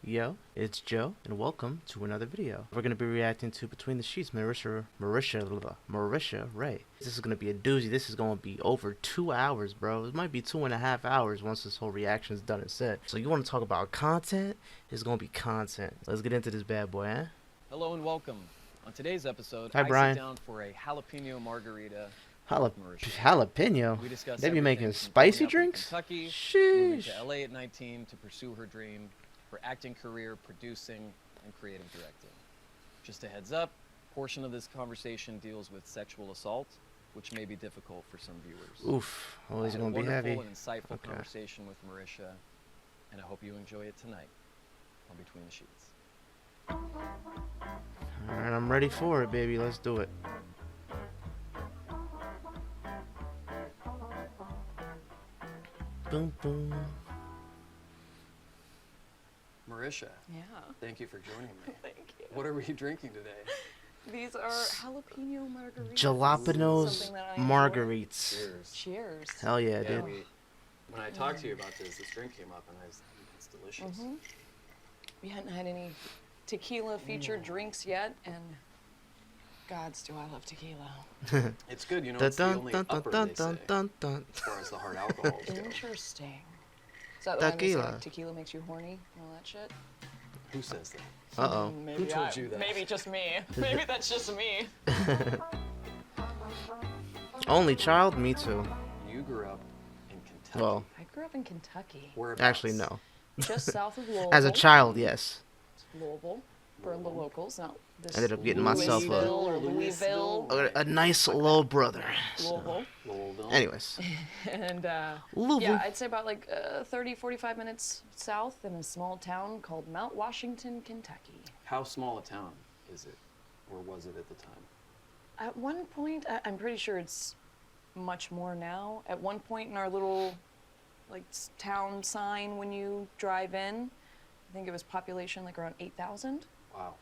Yo, it's Joe, and welcome to another video. We're gonna be reacting to Between the Sheets, Marisha Ray. This is gonna be a doozy. This is gonna be over 2 hours, bro. It might be 2.5 hours once this whole reaction is done and said. So you want to talk about content? It's gonna be content. Let's get into this bad boy, eh? Hello and welcome. On today's episode, Hi, I Brian. sit down for a jalapeno margarita. Jalapeno. We discuss They be making everything from spicy growing up in drinks? Kentucky, moving Sheesh. to LA at 19 to pursue her dream for acting career, producing, and creative directing. Just a heads up, a portion of this conversation deals with sexual assault, which may be difficult for some viewers. Oof. Oh, he's A gonna be heavy. wonderful and insightful Okay. conversation with Marisha, and I hope you enjoy it tonight on Between the Sheets. Alright, I'm ready for it, baby. Let's do it. Boom, boom. Marisha, Yeah, thank you for joining me. thank you. What are we drinking today? These are jalapeno margaritas. Jalapenos Something that I enjoy. margaritas. Cheers. Cheers. Hell yeah, dude. When I talked to you about this drink came up, and I was it's delicious. We hadn't had any tequila featured drinks yet, and gods, do I love tequila. It's good, you know. Dun It's the dun only dun upper dun they dun say, dun dun. as far as the hard alcohols go. Interesting. Is that the one they say, Tequila. like, tequila makes you horny and all that shit? Who says that? Uh-oh. Maybe Who told you that? Maybe just me. Maybe that's just me. Only child? Me too. You grew up in Kentucky. Well, I grew up in Kentucky, Whereabouts? actually, no. just south of Louisville. As a child, yes. Louisville, for the locals, not this. Ended up getting myself Louisville or Louisville. A nice little brother. Louisville. Louisville. Anyways. And Louisville. yeah, I'd say about like 30, 45 minutes south in a small town called Mount Washington, Kentucky. How small a town is it, or was it at the time? At one point, I'm pretty sure it's much more now. At one point in our little like town sign when you drive in, I think it was population like around 8,000. Wow.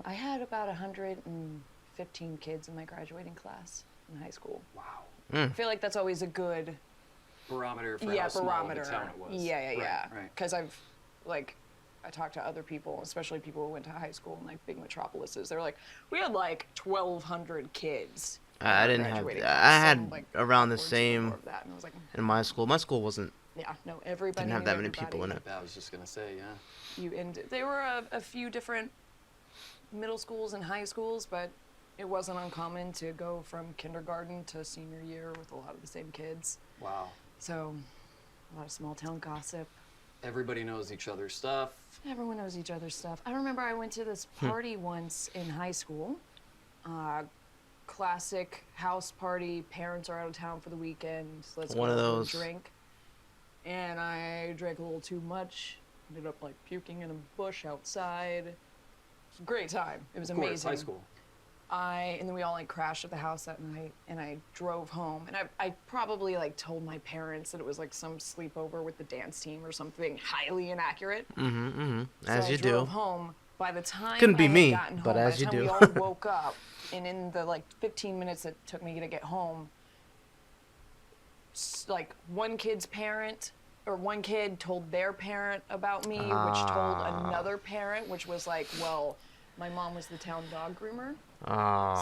I had about 115 kids in my graduating class in high school. Wow. I feel like that's always a good Barometer for how small of a town it was. Yeah. Right. Because I talked to other people, especially people who went to high school in like big metropolises. They're like, we had like 1,200 kids. I didn't have. graduating I class, had and, like, around the upwards of same more of that. And I was like, in my school. My school wasn't. yeah, no, everybody Didn't have knew that many everybody. people in it. I was just gonna say, yeah. There were a few different middle schools and high schools, but it wasn't uncommon to go from kindergarten to senior year with a lot of the same kids. Wow. So, a lot of small town gossip. Everybody knows each other's stuff. Everyone knows each other's stuff. I remember I went to this party once in high school. Classic house party. Parents are out of town for the weekend. Let's One go of out and those. drink. And I drank a little too much. Ended up like puking in a bush outside. It was a great time. It was Of course, amazing. high school. And then we all like crashed at the house that night, and I drove home. And I probably like told my parents that it was like some sleepover with the dance team or something highly inaccurate. As So you I drove do. home. By the time Couldn't be I had me, gotten but home, as you by the do. time we all woke up, and in the like 15 minutes it took me to get home, like one kid told their parent about me, which told another parent, which was like, well, my mom was the town dog groomer.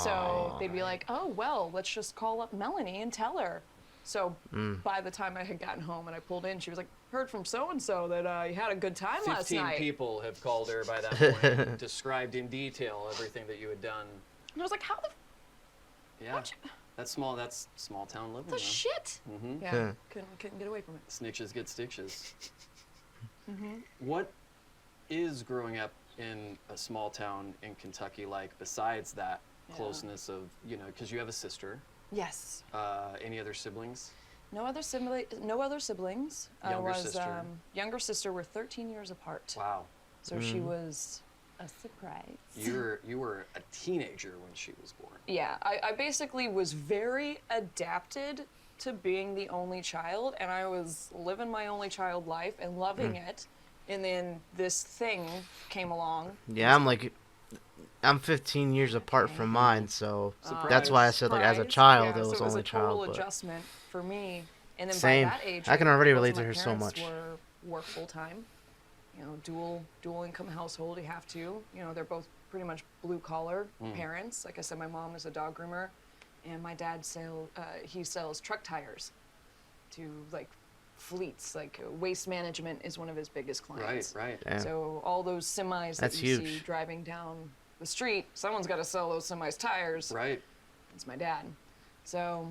So they'd be like, oh, well, let's just call up Melanie and tell her. So by the time I had gotten home and I pulled in, she was like, heard from so-and-so that you had a good time last 15 night. people have called her by that point, described in detail everything that you had done. And I was like, how the Yeah. That's small town living. the man. shit? Mhm. Yeah, couldn't get away from it. Snitches get stitches. What is growing up in a small town in Kentucky like besides that Yeah. closeness of, because you have a sister, Yes. any other siblings? No other siblings. Younger I was sister. younger sister. We're 13 years apart. Wow. So she was a surprise. You were a teenager when she was born. Yeah, I basically was very adapted to being the only child, and I was living my only child life and loving it. And then this thing came along. Yeah, I'm 15 years apart from mine, so that's why I said like as a Surprise. child Yeah, it was so it was only a total child. But adjustment for me. And then Same. by that age, I can already both relate of to my her so parents much. Were full time. dual income household. You have to. They're both pretty much blue collar parents. Like I said, my mom is a dog groomer, and my dad sells truck tires to like fleets. Like waste management is one of his biggest clients. Right. Damn. So all those semis That's that you huge. see driving down the street, someone's got to sell those semis tires. Right. It's my dad. So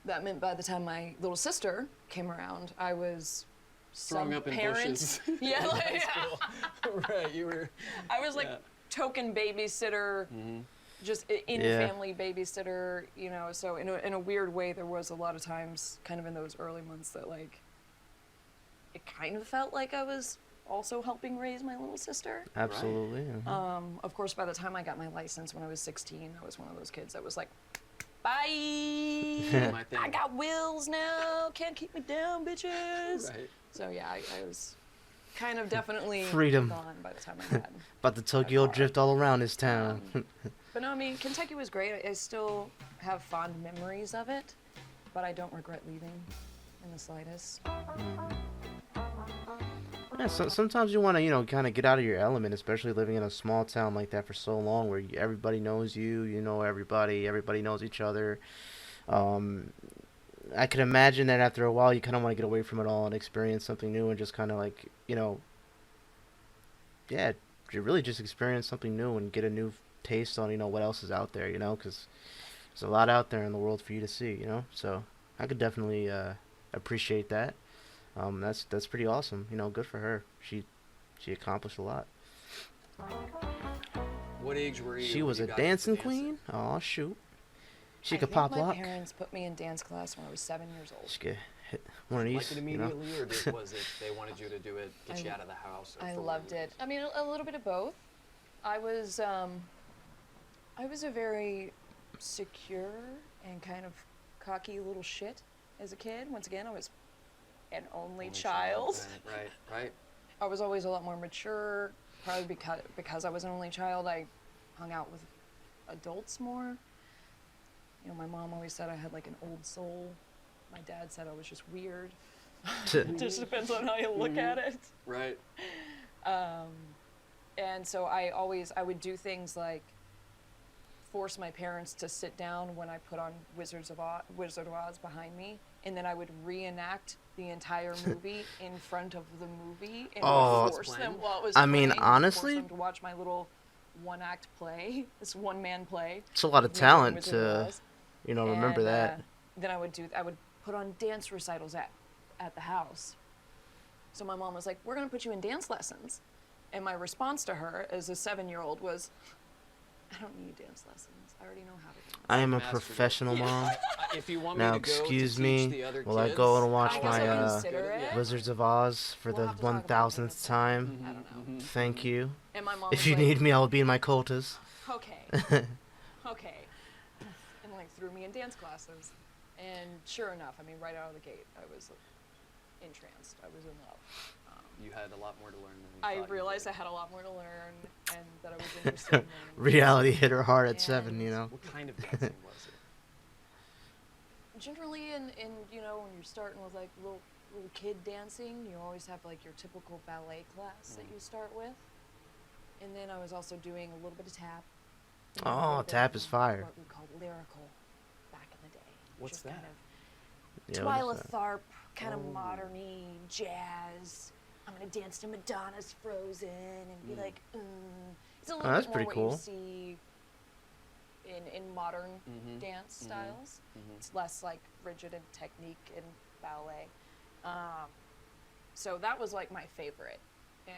that meant by the time my little sister came around, I was Throwing up in bushes. Yeah, like, Right. You were. I was like token babysitter, just in-family babysitter, So in a weird way, there was a lot of times, kind of in those early months, that like it kind of felt like I was also helping raise my little sister. Absolutely. Of course, by the time I got my license when I was 16, I was one of those kids that was like, bye! My thing. I got wheels now. Can't keep me down, bitches. Right. So yeah, I was kind of definitely Freedom. gone by the time I had. About the Tokyo drift all around this town. But no, I mean, Kentucky was great. I still have fond memories of it, but I don't regret leaving in the slightest. Yeah, sometimes you want to, kind of get out of your element, especially living in a small town like that for so long, where everybody knows you, you know everybody knows each other. I can imagine that after a while, you kind of want to get away from it all and experience something new and just kind of like, yeah, you really just experience something new and get a new taste on, what else is out there, because there's a lot out there in the world for you to see, So I could definitely appreciate that. That's pretty awesome. Good for her. She accomplished a lot. What age were you? She when was you a got into dancing dancing? queen. Oh shoot. She I could think pop my lock. parents put me in dance class when I was 7 years old. She could hit one of these. Like it immediately, or was it they wanted you to do it, get you out of the house? Or I for loved whatever it. I mean, a little bit of both. I was a very secure and kind of cocky little shit as a kid. Once again, I was an only child. Right. I was always a lot more mature, probably because I was an only child. I hung out with adults more. My mom always said I had like an old soul. My dad said I was just weird. It just depends on how you look at it. Right. And so I would do things like force my parents to sit down when I put on Wizard of Oz behind me, and then I would reenact the entire movie in front of the movie and force them while it was I mean, playing, honestly, force them to watch my little one-act play, this one-man play. it's a lot of making talent Wizard to, of Oz. remember And, that. Then I would put on dance recitals at the house. So my mom was like, "We're gonna put you in dance lessons," and my response to her as a 7-year-old was, "I don't need dance lessons. I already know how to dance." I am a Mastered it. professional mom. If you want Now, me to go excuse to me, teach the other will I kids, go and watch I guess my I consider it. Wizards of Oz for We'll the have to talk about it 1000th time? I don't know. Thank you. And my mom If was you like, need me, I will be in my quotas. okay, and like threw me in dance classes. And sure enough, I mean, right out of the gate, I was entranced. I was in love. You had a lot more to learn than you I thought you realized did. I had a lot more to learn, and that I was interested in learning. Reality hit her hard at 7, And- What kind of dancing was it? Generally, when you're starting with like little kid dancing, you always have like your typical ballet class that you start with. And then I was also doing a little bit of tap. and a Oh, little bit tap of is fire. What we called lyrical back in the day. What's Just that? Kind of Yeah, Twyla what is that? Tharp, kind of Oh. modern-y jazz. I'm gonna dance to Madonna's Frozen and be like, It's a little that's bit more pretty what cool. you see in modern dance styles. It's less like rigid in technique in ballet. So that was like my favorite. And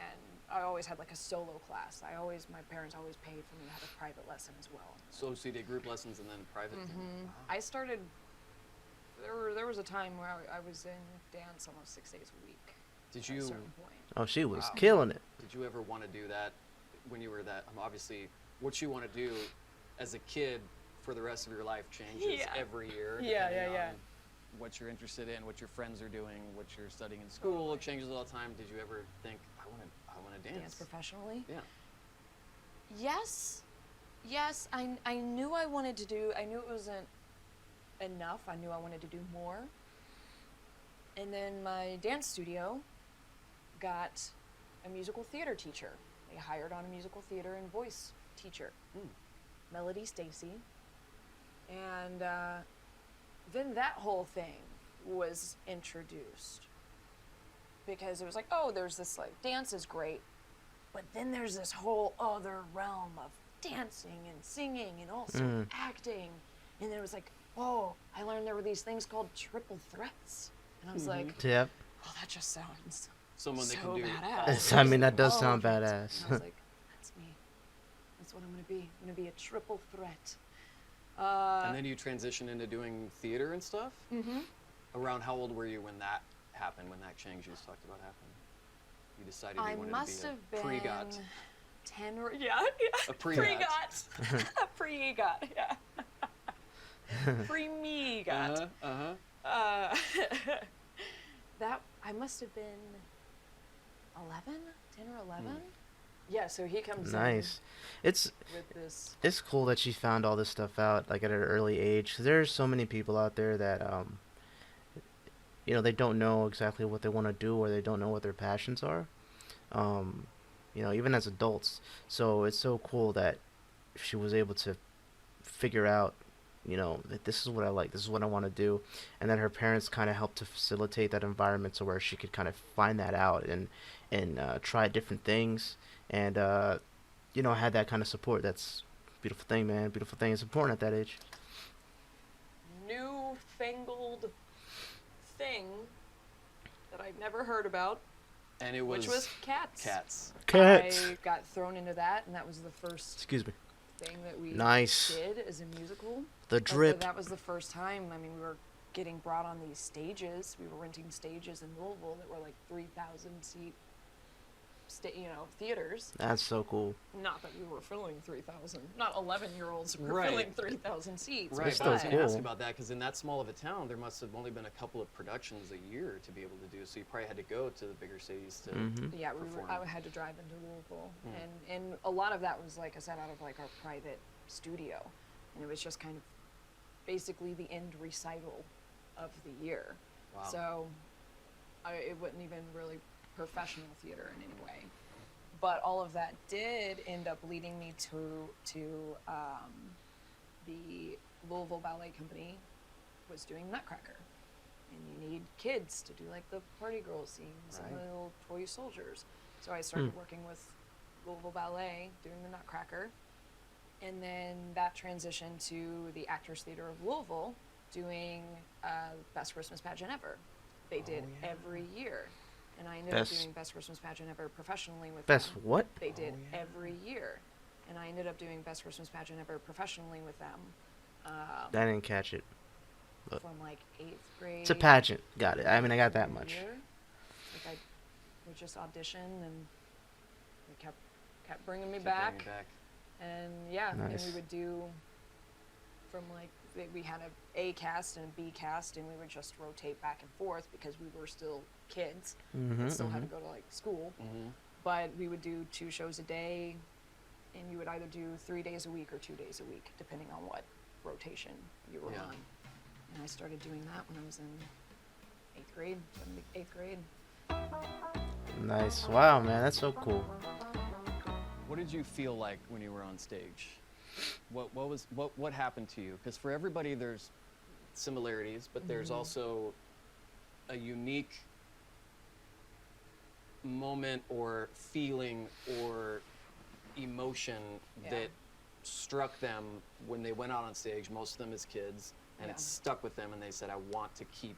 I always had like a solo class. My parents always paid for me to have a private lesson as well. So you did group lessons and then private. Wow. I started. There was a time where I was in dance almost 6 days a week. Did At a you certain point. Oh, she was Wow. killing it. did you ever want to do that when you were that? Obviously, what you want to do as a kid for the rest of your life changes Yeah. every year. Yeah, depending yeah. on what you're interested in, what your friends are doing, what you're studying in school. It changes all the time. Did you ever think I want to dance? Dance professionally? Yeah. Yes. I knew I wanted to do. I knew it wasn't enough. I knew I wanted to do more. And then my dance studio got a musical theater teacher. They hired on a musical theater and voice teacher, Melody Stacy. And then that whole thing was introduced. Because it was like, oh, there's this, like, dance is great, but then there's this whole other realm of dancing and singing and also acting. And then it was like, oh, I learned there were these things called triple threats. And I was like, Yep. oh, that just sounds Someone that so can do badass. I mean, that does All sound tricks. badass. And I was like, that's me. That's what I'm going to be. I'm going to be a triple threat. And then you transition into doing theater and stuff? Mm-hmm. Around how old were you when that happened, when that change you just talked about happened? You decided you I wanted must to have be a been pre-got. 10 or, A pre-got. A pre-got, yeah. Pre-me-got. That, I must have been 11, 10 or 11. Yeah, so he comes Nice. in It's with this. it's cool that she found all this stuff out like at an early age. 'Cause there's so many people out there that they don't know exactly what they want to do, or they don't know what their passions are. Even as adults. So it's so cool that she was able to figure out, that this is what I like, this is what I want to do, and then her parents kind of helped to facilitate that environment to where she could kind of find that out and try different things, and had that kind of support. That's a beautiful thing, man. Beautiful thing. It's important at that age. Newfangled thing that I've never heard about, And it was which was cats. Cats. Cats. I got thrown into that, and that was the first Excuse me. thing that we Nice. did as a musical. The But drip. that was the first time. I mean, we were getting brought on these stages. We were renting stages in Louisville that were like 3,000 seat, theaters. That's so cool. Not that we were filling 3,000. Not 11-year-olds were Right. filling 3,000 seats. Right, still but I was going to ask cool. about that because in that small of a town, there must have only been a couple of productions a year to be able to do. So you probably had to go to the bigger cities to. Yeah, perform. I had to drive into Louisville, and a lot of that was, like I said, out of like our private studio, and it was just kind of basically the end recital of the year. Wow. So it wasn't even really professional theater in any way, but all of that did end up leading me to the Louisville Ballet Company was doing Nutcracker, and you need kids to do like the party girl scenes and the Right. little toy soldiers. So I started working with Louisville Ballet doing the Nutcracker, and then that transitioned to the Actors Theater of Louisville doing Best Christmas Pageant Ever. They did yeah. every year, and I ended Best- up doing Best Christmas Pageant Ever professionally with Best them. what? They did yeah. every year, and I ended up doing Best Christmas Pageant Ever professionally with them I didn't catch it. But from like 8th grade. it's a pageant. Got it. I mean, I got that much. year. Like I would just audition, and they kept bringing me Keep back. bringing me back. And yeah, and Nice. we would do from like we had a cast and a B cast, and we would just rotate back and forth because we were still kids and still had to go to like school. But we would do 2 shows a day, and you would either do 3 days a week or 2 days a week, depending on what rotation you were Yeah. on. And I started doing that when I was in 8th grade, 8th grade. Nice. Wow, man, that's so cool. What did you feel like when you were on stage? What happened to you? Because for everybody there's similarities, but there's also a unique moment or feeling or emotion Yeah. that struck them when they went out on stage, most of them as kids, and it Yeah. stuck with them, and they said, I want to keep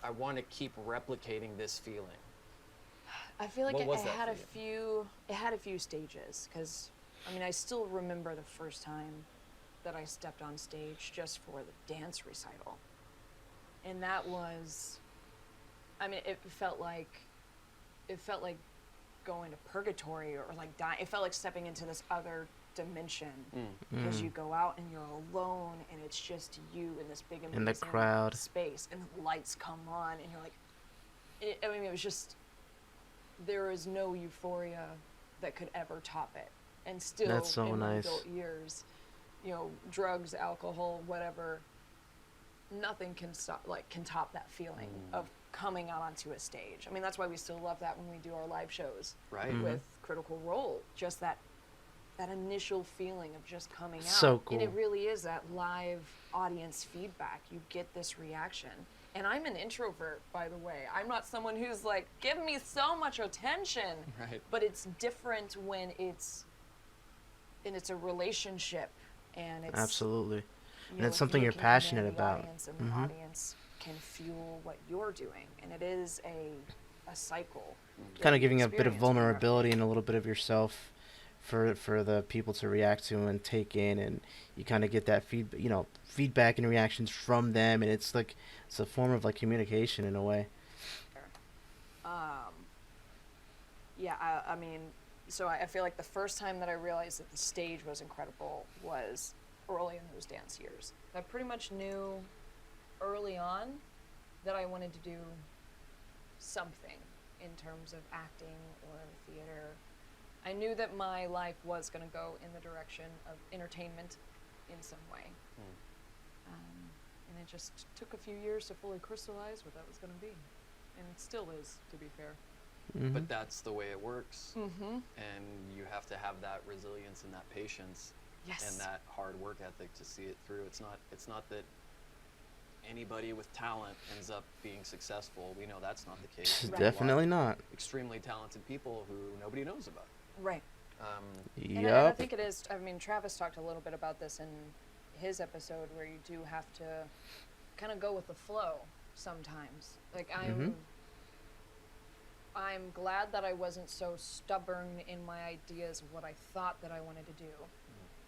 replicating this feeling. I feel like What it was that had for it had a few stages, because I mean I still remember the first time that I stepped on stage just for the dance recital, and that was, I mean, it felt like going to purgatory or like dying. It felt like stepping into this other dimension because you go out and you're alone and it's just you in this big amazing In the crowd. space, and the lights come on and you're like, I mean, it was just, there is no euphoria that could ever top it. And still, That's so in my nice. adult years, drugs, alcohol, whatever, nothing can top that feeling of coming out onto a stage. I mean, that's why we still love that when we do our live shows Right. with Critical Role. Just that initial feeling of just coming out. So cool. And it really is that live audience feedback. You get this reaction. And I'm an introvert, by the way. I'm not someone who's like, give me so much attention. Right. But it's different when it's a relationship, and it's Absolutely. And know, it's if something you you're can passionate command the about. audience, and the audience can fuel what you're doing, and it is a cycle. Kind of giving a bit of experience when you're up vulnerability and a little bit of yourself for the people to react to and take in, and you kind of get that feedback and reactions from them, and it's like it's a form of like communication in a way. Yeah, I mean, so I feel like the first time that I realized that the stage was incredible was early in those dance years. I pretty much knew early on that I wanted to do something in terms of acting or theater. I knew that my life was going to go in the direction of entertainment in some way. And it just took a few years to fully crystallize what that was going to be. And it still is, to be fair. But that's the way it works. Mm-hmm. And you have to have that resilience and that patience Yes. and that hard work ethic to see it through. It's not that anybody with talent ends up being successful. We know that's not the case. Right. Definitely not. Extremely talented people who nobody knows about. Right. Um, And I Yep. think it is, I mean, Travis talked a little bit about this in his episode, where you do have to kind of go with the flow sometimes. Like, I'm glad that I wasn't so stubborn in my ideas of what I thought that I wanted to do,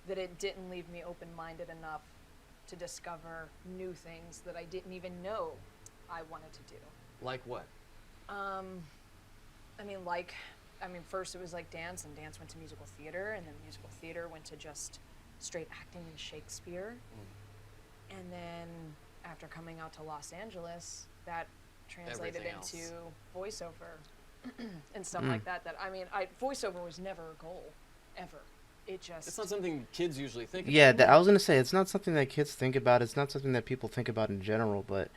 that it didn't leave me open-minded enough to discover new things that I didn't even know I wanted to do. like what? First it was like dance, and dance went to musical theater, and then musical theater went to just straight acting in Shakespeare. And then after coming out to Los Angeles, that translated Everything else. into voiceover and stuff like that. Voiceover was never a goal, ever. It's not something kids usually think about. Yeah, I was gonna say it's not something that kids think about. It's not something that people think about in general. But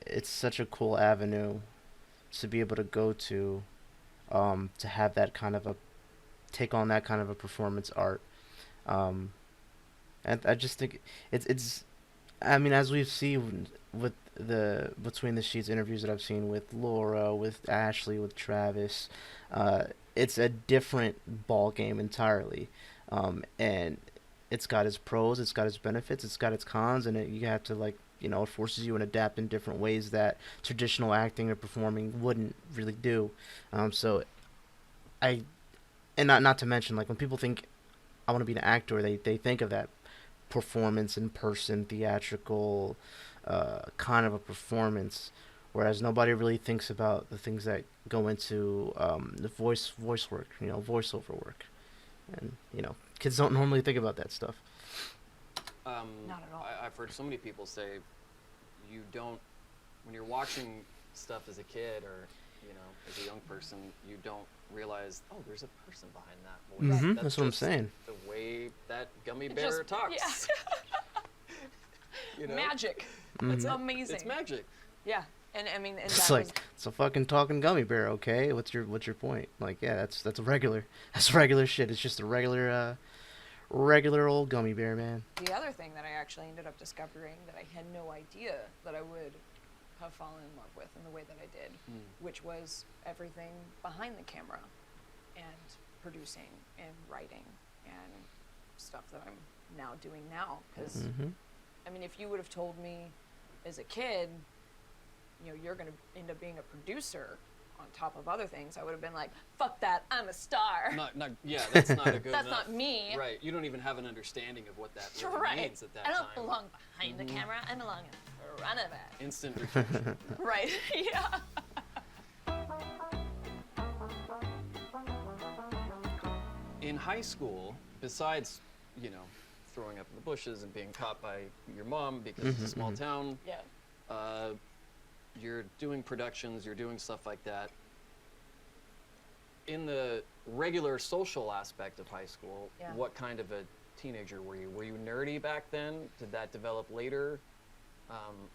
it's such a cool avenue to be able to go to have that kind of take on that kind of a performance art. And I just think it's. I mean, as we've seen with the Between the Sheets interviews that I've seen with Laura, with Ashley, with Travis, it's a different ball game entirely, and it's got its pros, it's got its benefits, it's got its cons, and you have to it forces you to adapt in different ways that traditional acting or performing wouldn't really do. Not to mention, like, when people think I want to be an actor, they think of that performance in person, theatrical kind of a performance, whereas nobody really thinks about the things that go into the voice work, voiceover work, and kids don't normally think about that stuff. Not at all. I've heard so many people say you don't, when you're watching stuff as a kid or as a young person, you don't realize, oh, there's a person behind that voice. That's what I'm just saying. The way that gummy bear talks. Yeah. Magic. It's amazing. It's magic. Yeah. And I mean, and It's that like, was, it's a fucking talking gummy bear, okay? What's your point? Like, yeah, that's regular shit. It's just a regular old gummy bear, man. the other thing that I actually ended up discovering that I had no idea that I would have fallen in love with in the way that I did, which was everything behind the camera and producing and writing and stuff that I'm now doing now. Because, I mean, if you would have told me as a kid, you're going to end up being a producer on top of other things, I would have been like, fuck that, I'm a star. That's not a good That's enough. not me. Right, you don't even have an understanding of what that really Right. means at that I time. don't belong behind the camera, I belong in front of it. Instant rejection. Right, yeah. In high school, besides, throwing up in the bushes and being caught by your mom because it's a small town, Yeah. you're doing productions, you're doing stuff like that. In the regular social aspect of high school, Yeah. what kind of a teenager were you? Were you nerdy back then? Did that develop later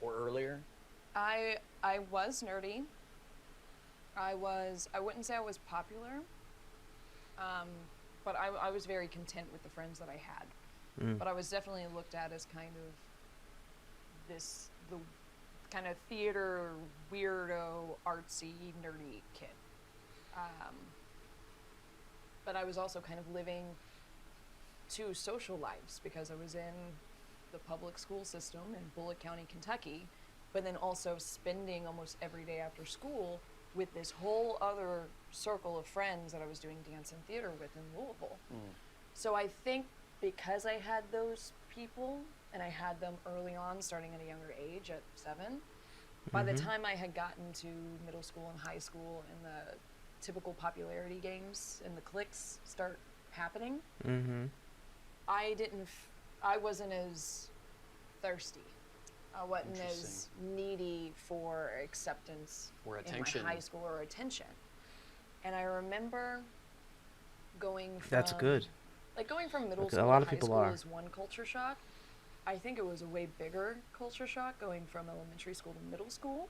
or earlier? I was nerdy. I wouldn't say I was popular, but I was very content with the friends that I had. Mm. But I was definitely looked at as kind of the kind of theater, weirdo, artsy, nerdy kid. But I was also kind of living two social lives because I was in the public school system in Bullitt County, Kentucky, but then also spending almost every day after school with this whole other circle of friends that I was doing dance and theater with in Louisville. So I think because I had those people, and I had them early on, starting at a younger age at 7, by the time I had gotten to middle school and high school and the typical popularity games and the cliques start happening, I wasn't as thirsty. I wasn't as needy for acceptance or attention in my high school or attention. And I remember going from That's good. Like going from middle Look, school a lot to of high people school are. is one culture shock. I think it was a way bigger culture shock going from elementary school to middle school.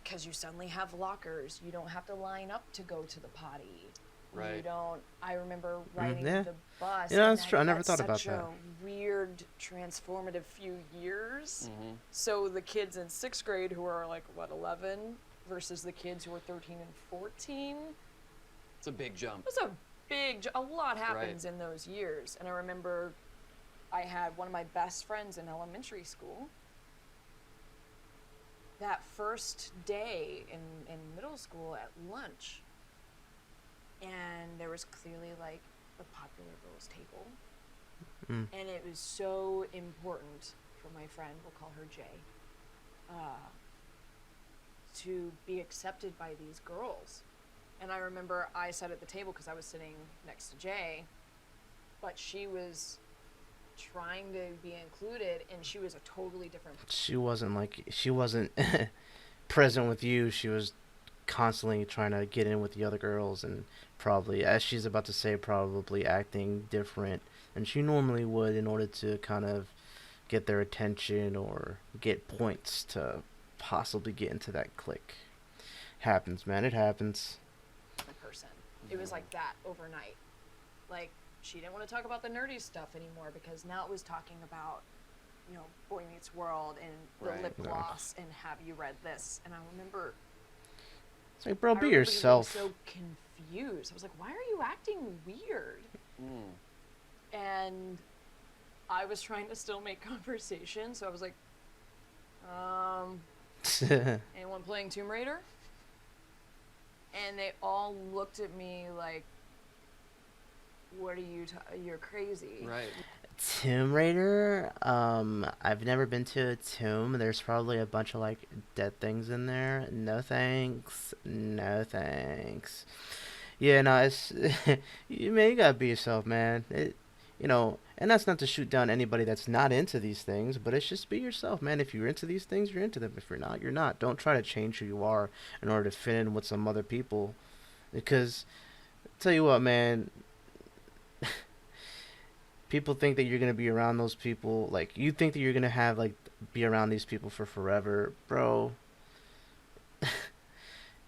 Because you suddenly have lockers. You don't have to line up to go to the potty. Right. You don't. I remember riding yeah. the bus. Yeah, and that's true. I never that's thought about such that. a weird, transformative few years. So the kids in 6th grade who are like, what, 11 versus the kids who are 13 and 14. It's a big jump. It's a lot happens in those years. And I remember I had one of my best friends in elementary school. That first day in middle school at lunch, and there was clearly like the popular girls table, and it was so important for my friend, we'll call her Jay, to be accepted by these girls. And I remember I sat at the table because I was sitting next to Jay, but she was trying to be included, and she was a totally different. She wasn't present with you. She was constantly trying to get in with the other girls, and probably, as she's about to say, probably acting different than she normally would in order to kind of get their attention or get points to possibly get into that clique. Happens, man. It happens. Person. It was like that overnight. Like, she didn't want to talk about the nerdy stuff anymore because now it was talking about, Boy Meets World and the lip gloss and have you read this? And I remember. It's like, bro, be yourself. I was so confused. I was like, why are you acting weird? And I was trying to still make conversation, so I was like, anyone playing Tomb Raider? And they all looked at me like, what are you, you're crazy. Right. Tomb Raider, I've never been to a tomb. There's probably a bunch of like dead things in there. No thanks. No thanks. Yeah, no, it's you gotta be yourself, man. And that's not to shoot down anybody that's not into these things, but it's just be yourself, man. If you're into these things, you're into them. If you're not, you're not. Don't try to change who you are in order to fit in with some other people, because tell you what, man. People think that you're gonna be around those people, like you think that you're gonna have like be around these people for forever, bro.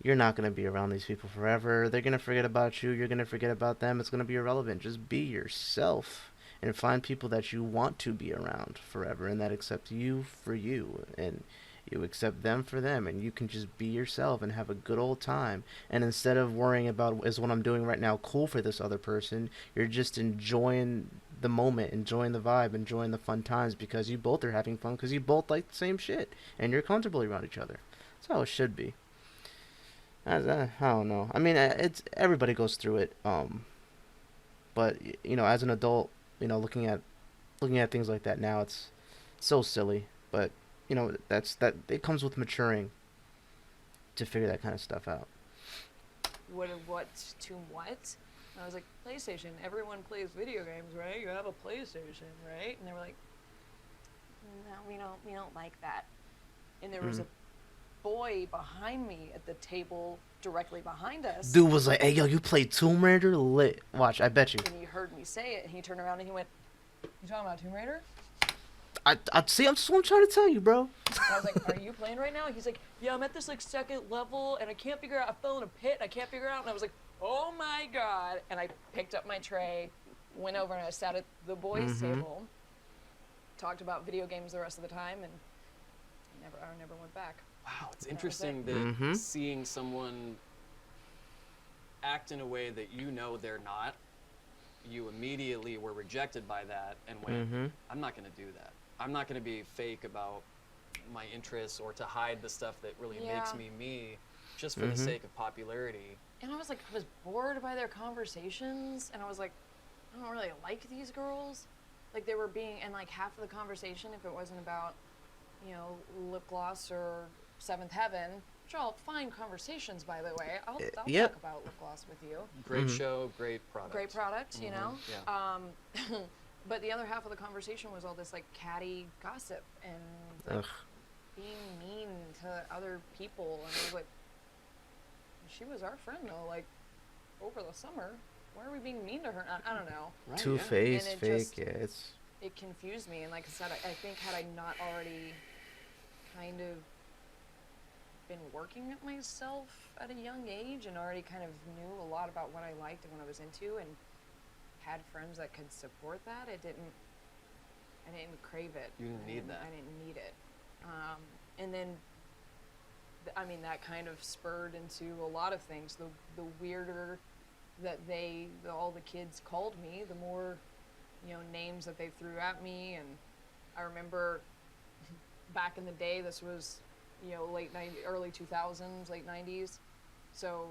You're not gonna be around these people forever. They're gonna forget about you. You're gonna forget about them. It's gonna be irrelevant. Just be yourself and find people that you want to be around forever and that accept you for you and you accept them for them, and you can just be yourself and have a good old time. And instead of worrying about, is what I'm doing right now cool for this other person, you're just enjoying the moment, enjoying the vibe, enjoying the fun times because you both are having fun because you both like the same shit and you're comfortable around each other. That's how it should be. I don't know. I mean, it's everybody goes through it. But as an adult, looking at things like that now, it's so silly. But it comes with maturing to figure that kind of stuff out. What to what? And I was like, PlayStation. Everyone plays video games, right? You have a PlayStation, right? And they were like, no, we don't like that. And there was a boy behind me at the table directly behind us. Dude was like, hey, yo, you played Tomb Raider? Lit. Watch, I bet you. And he heard me say it, and he turned around and he went, you talking about Tomb Raider? I see. That's what I'm trying to tell you, bro. And I was like, are you playing right now? And he's like, yeah, I'm at this like second level and I can't figure out, I fell in a pit and I can't figure it out. And I was like, oh my God. And I picked up my tray, went over and I sat at the boys' table, talked about video games the rest of the time, and I never went back. Wow, it's interesting that seeing someone act in a way that you know they're not, you immediately were rejected by that and went, I'm not going to do that. I'm not going to be fake about my interests or to hide the stuff that really makes me me just for the sake of popularity. And I was like, I was bored by their conversations, and I was like, I don't really like these girls. Like they were being, and like half of the conversation, if it wasn't about, you know, lip gloss or Seventh Heaven, which are all fine conversations, by the way. I'll talk about lip gloss with you. Great show, great product. Great product, you know? Yeah. But the other half of the conversation was all this like catty gossip and like, being mean to other people. And I was like, she was our friend though, like over the summer. Why are we being mean to her? I don't know. Right, Two-faced, fake, just, it's... It confused me, and like I said, I think had I not already kind of been working at myself at a young age and already kind of knew a lot about what I liked and what I was into and had friends that could support that, I didn't crave it. You didn't need that. I didn't need it. And then, I mean, that kind of spurred into a lot of things. The weirder that all the kids called me, the more, you know, names that they threw at me. And I remember back in the day, this was, you know, early 2000s, late 90s. So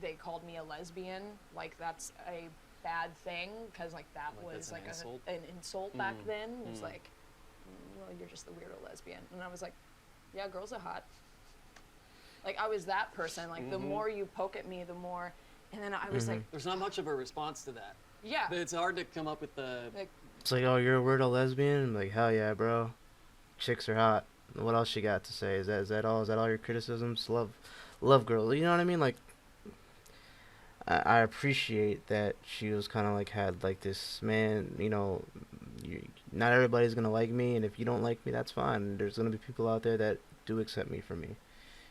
they called me a lesbian, like that's a bad thing, because like that was like an insult back then. It was like, well, you're just the weirdo lesbian. And I was like, yeah, girls are hot. Like I was that person. Like the more you poke at me, the more. And then I was like, there's not much of a response to that. Yeah. But it's hard to come up with the. Like, it's like, oh, you're a weirdo lesbian? I'm like, hell yeah, bro. Chicks are hot. What else you got to say? Is that all? Is that all your criticisms? Love girl. You know what I mean? Like, I appreciate that she was kind of like had like this, man, you know, not everybody's gonna like me, and if you don't like me, that's fine. There's gonna be people out there that do accept me for me,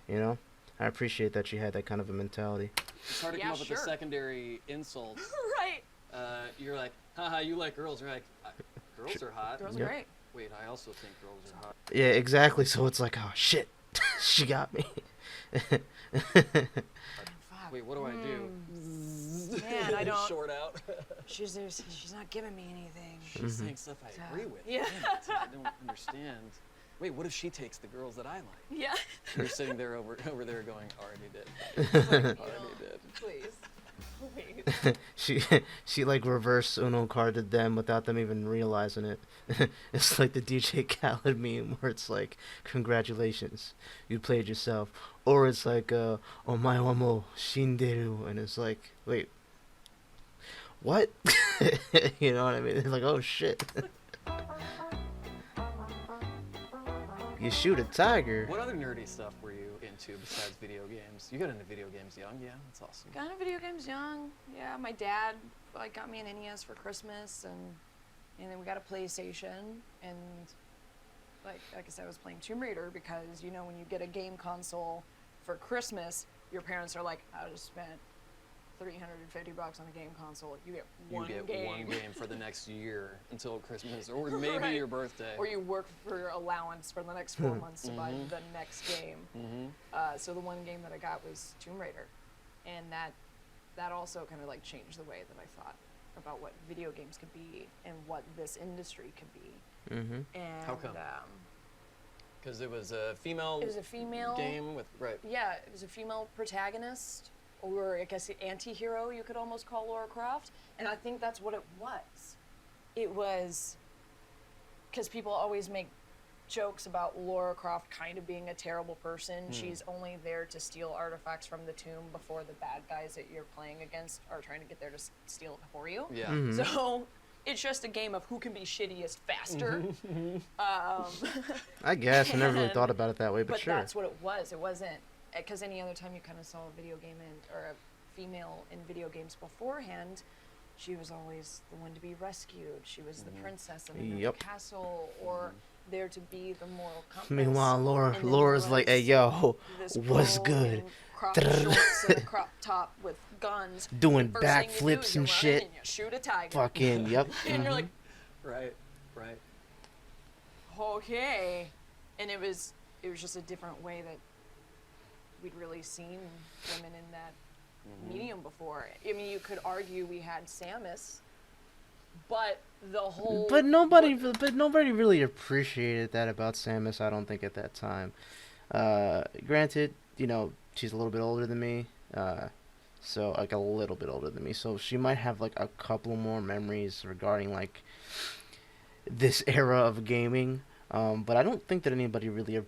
you know. I appreciate that she had that kind of a mentality. It's hard to come up with a secondary insult. right. You're like, haha, you like girls. You're like, girls are hot. Girls are great. Wait, I also think girls are hot. Yeah, exactly. So it's like, oh shit, she got me. Wait, what do I do? Man, I don't. Short out. She's not giving me anything. She's saying stuff I agree with. Yeah. I don't understand. Wait, what if she takes the girls that I like? Yeah. You're sitting there over there going, already did. Already did. Please. she like reverse Uno carded them without them even realizing it. It's like the DJ Khaled meme where it's like, congratulations, you played yourself. Or it's like, omae wa mo shinderu, and it's like, wait, what? You know what I mean? It's like, oh shit. You shoot a tiger. What other nerdy stuff were you into besides video games? You got into video games young, yeah? That's awesome. Got into video games young. Yeah, my dad like got me an NES for Christmas, and then we got a PlayStation, and like I said, I was playing Tomb Raider because, you know, when you get a game console for Christmas, your parents are like, I just spent $350 on a game console. You get one game for the next year until Christmas, or maybe your birthday. Or you work for your allowance for the next 4 months to buy the next game. So the one game that I got was Tomb Raider, and that also kind of like changed the way that I thought about what video games could be and what this industry could be. And how come? Because it was a female. It was a female game with Yeah, it was a female protagonist. Or I guess the anti-hero, you could almost call Lara Croft. And I think that's what it was. It was, because people always make jokes about Lara Croft kind of being a terrible person. She's only there to steal artifacts from the tomb before the bad guys that you're playing against are trying to get there to steal it before you. Yeah. So it's just a game of who can be shittiest faster. I guess I never really thought about it that way, but sure. But that's what it was. It wasn't. Because any other time you kind of saw a video game or a female in video games beforehand, she was always the one to be rescued. She was the princess in another Yep. castle, or there to be the moral compass. Meanwhile, And then Laura's there like, "Hey, was yo, this what's girl good?" in crop shorts and a crop top with guns. Doing And first thing you do backflips is you and run shit. in and you shoot a tiger. Fucking, yep. And you're like, Right. okay. And it was just a different way that we'd really seen women in that medium before. I mean, you could argue we had Samus, but the whole But nobody really appreciated that about Samus, I don't think, at that time. Granted, you know, she's a little bit older than me. So, like, a little bit older than me. So she might have, like, a couple more memories regarding, like, this era of gaming. But I don't think that anybody really,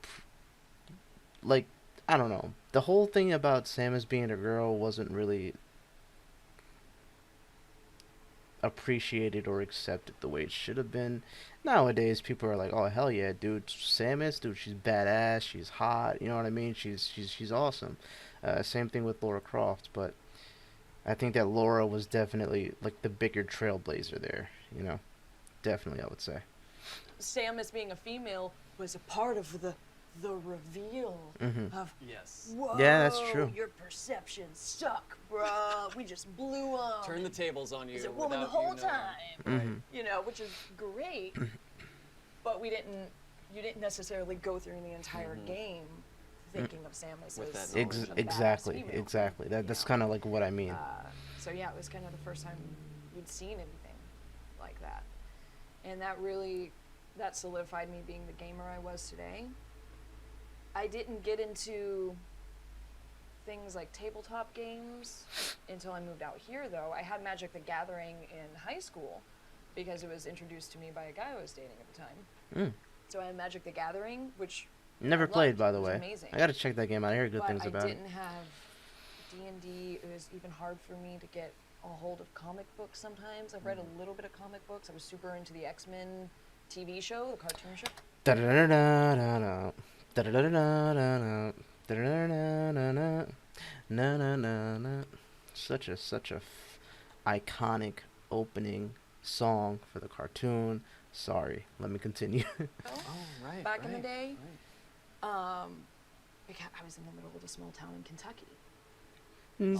like, I don't know. The whole thing about Samus being a girl wasn't really appreciated or accepted the way it should have been. Nowadays, people are like, "Oh hell yeah, dude, Samus, dude, she's badass, she's hot." You know what I mean? She's awesome. Same thing with Lara Croft, but I think that Laura was definitely like the bigger trailblazer there. You know, definitely, I would say. Samus being a female was a part of the reveal of Yes. whoa, Yeah, that's true. your perceptions suck, bruh. We just blew them. Turn the tables on you. Is a woman the without whole you knowing. time. Right. You know, which is great. But you didn't necessarily go through the entire game thinking of Samus With as that knowledge. a badass Exactly, female. exactly. That's Yeah. kind of like what I mean. So yeah, it was kind of the first time we'd seen anything like that, and that solidified me being the gamer I was today. I didn't get into things like tabletop games until I moved out here, though. I had Magic the Gathering in high school because it was introduced to me by a guy I was dating at the time. So I had Magic the Gathering, which Never I played, loved. by It the was way. amazing. I gotta check that game out. I hear good But things about I it. didn't have D&D. It was even hard for me to get a hold of comic books sometimes. I've read a little bit of comic books. I was super into the X-Men TV show, the cartoon show. Da-da-da-da-da-da. Da-da-da-da-da-da. Da-da-da-da-da-da. Na-na-na-na. Such a iconic opening song for the cartoon. Sorry, let me continue. Oh, right. Back in the right, day, right. because I was in the middle of a small town in Kentucky.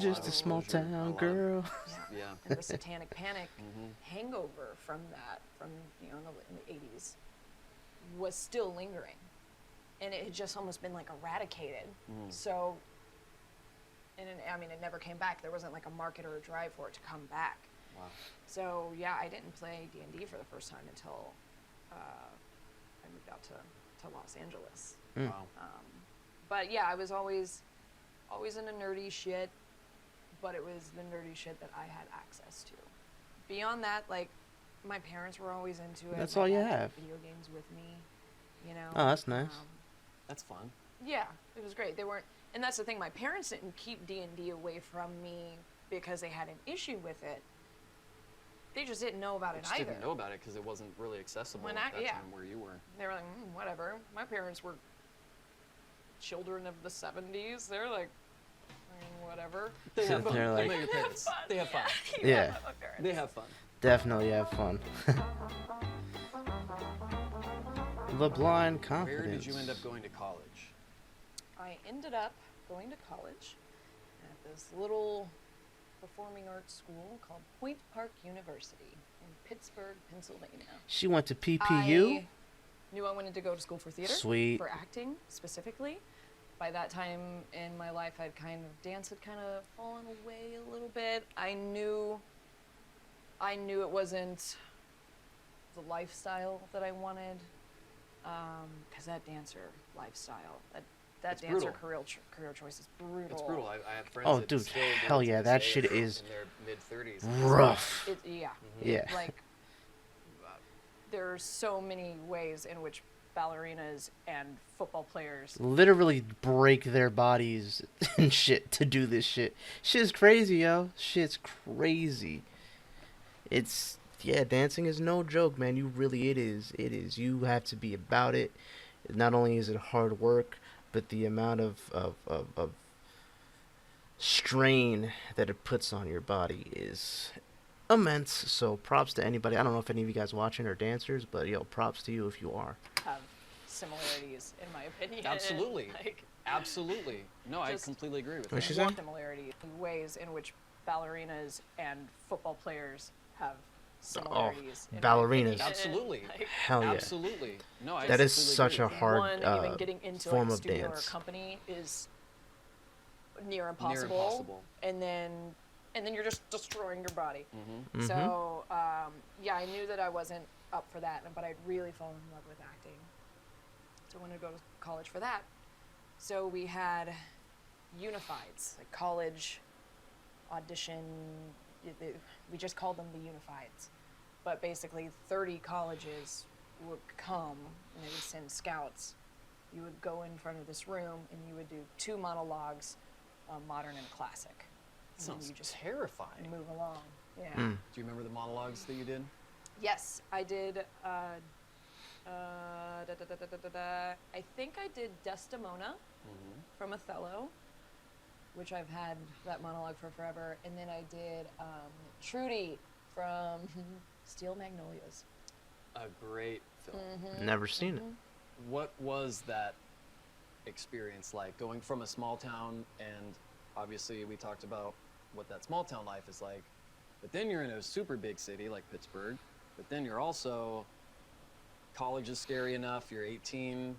Just a small exposure, a town lot. girl. Yeah. And the Satanic Panic Mhm. hangover from that, in the 80s, was still lingering, and it had just almost been like eradicated. So, it never came back. There wasn't like a market or a drive for it to come back. Wow. So yeah, I didn't play D&D for the first time until I moved out to Los Angeles. Wow. But yeah, I was always into nerdy shit, but it was the nerdy shit that I had access to. Beyond that, like, my parents were always into it. That's My all you dad had have. Video games with me, you know. Oh, that's nice. That's fun. Yeah, it was great. They weren't, and that's the thing. My parents didn't keep D&D away from me because they had an issue with it. They just didn't know about I it just either. didn't know about it because it wasn't really accessible When at I- that yeah. time where you were. They were like, whatever. My parents were children of the 70s. They're like, whatever. They have fun. They're like- They're your parents. They have fun. Yeah. my parents. They have fun. Definitely have fun. The blind confidence. Where did you end up going to college? I ended up going to college at this little performing arts school called Point Park University in Pittsburgh, Pennsylvania. She went to PPU. I knew I wanted to go to school for theater. Sweet. For acting, specifically. By that time in my life, dance had kind of fallen away a little bit. I knew it wasn't the lifestyle that I wanted, because that dancer lifestyle, that It's dancer brutal. career choice is brutal. It's brutal. I have friends Oh, that dude, still do hell it to yeah, this that day shit in is their mid-30s. rough. Yeah. Yeah. Like, there are so many ways in which ballerinas and football players Literally break their bodies and shit to do this shit. Shit's crazy, yo. Shit's crazy. Dancing is no joke, man. It is. You have to be about it. Not only is it hard work, but the amount of strain that it puts on your body is immense. So props to anybody. I don't know if any of you guys watching are dancers, but yo, props to you if you are. Have similarities, in my opinion. Absolutely. Like, Absolutely. No, I Just completely agree with What'd that. she say? similarities, ways in which ballerinas and football players have similarities. in my ballerinas. opinion. Absolutely. Like, Hell yeah. Absolutely. No, I That is completely such agree a with you. hard one, even getting into form like a of studio dance. or a company is near Near impossible. impossible. And then you're just destroying your body. Mm-hmm. Mhm. So yeah, I knew that I wasn't up for that, but I'd really fallen in love with acting. So I wanted to go to college for that. So we had unifieds, like college audition. We just called them the unifieds, but basically 30 colleges would come and they would send scouts. You would go in front of this room and you would do 2 monologues, modern and classic. And then Sounds you just terrifying. move along. Yeah. Mm. Do you remember the monologues that you did? Yes, I did. I think I did Desdemona Mm-hmm. from Othello, which I've had that monologue for forever, and then I did Trudy from Steel Magnolias. A great film. Never seen it. What was that experience like, going from a small town, and obviously we talked about what that small town life is like, but then you're in a super big city like Pittsburgh, but then you're also, college is scary enough, you're 18,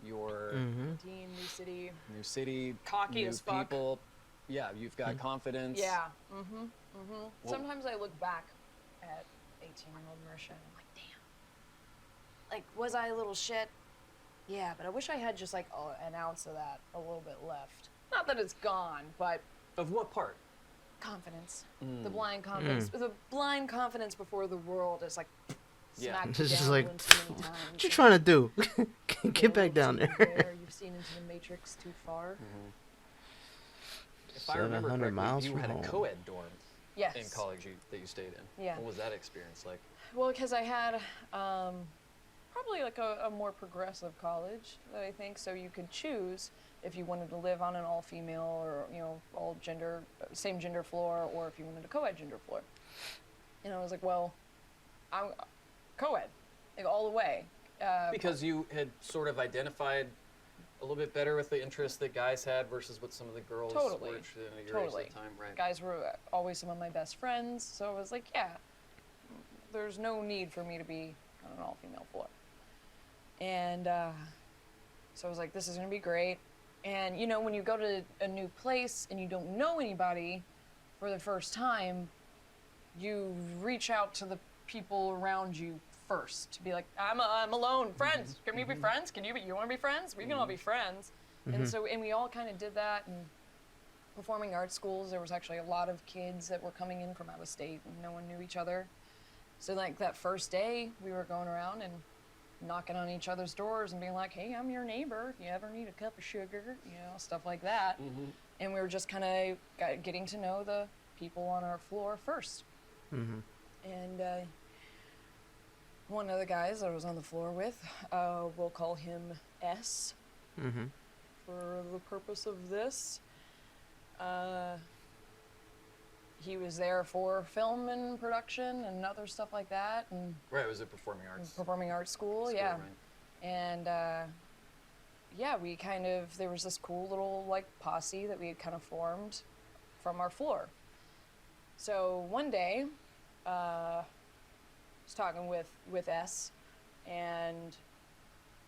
you're Mm-hmm. Dean, New City. new city, Cocky new as fuck. people. Yeah, you've got confidence. Yeah. Well- Sometimes I look back at 18-year-old Marisha and I'm like, damn. Like, was I a little shit? Yeah, but I wish I had just like an ounce of that, a little bit left. Not that it's gone, but Of what part? confidence. The blind confidence. The blind confidence before the world is like Yeah. smacked you It's just down like, one too many times. What you trying to do? Get Yeah, back down you've seen there. You've seen into the matrix too far. If I remember 700 correctly, miles you from had home. a co-ed dorm Yes. in college that you stayed in. Yeah. What was that experience like? Well, because I had probably like a more progressive college, I think. So you could choose if you wanted to live on an all-female or all gender, same gender floor, or if you wanted a co-ed gender floor. And I was like, well, I'm co-ed, like all the way. Because you had sort of identified a little bit better with the interests that guys had versus what some of the girls Totally. were interested in at your age Totally. at the time, right? Guys were always some of my best friends, so I was like, yeah, there's no need for me to be on an all-female floor. And so I was like, this is gonna be great. And when you go to a new place and you don't know anybody for the first time, you reach out to the people around you first to be like, I'm alone, friends. Can we be friends? You want to be friends? We can all be friends. And we all kind of did that. And performing arts schools, there was actually a lot of kids that were coming in from out of state and no one knew each other. So like that first day, we were going around and knocking on each other's doors and being like, hey, I'm your neighbor. If you ever need a cup of sugar, stuff like that. And we were just kind of getting to know the people on our floor first. And one of the guys I was on the floor with, we'll call him S for the purpose of this. He was there for film and production and other stuff like that, and Right, it was a performing arts performing arts school, school, yeah. right? And yeah, there was this cool little like posse that we had kind of formed from our floor. So one day, I was talking with S, and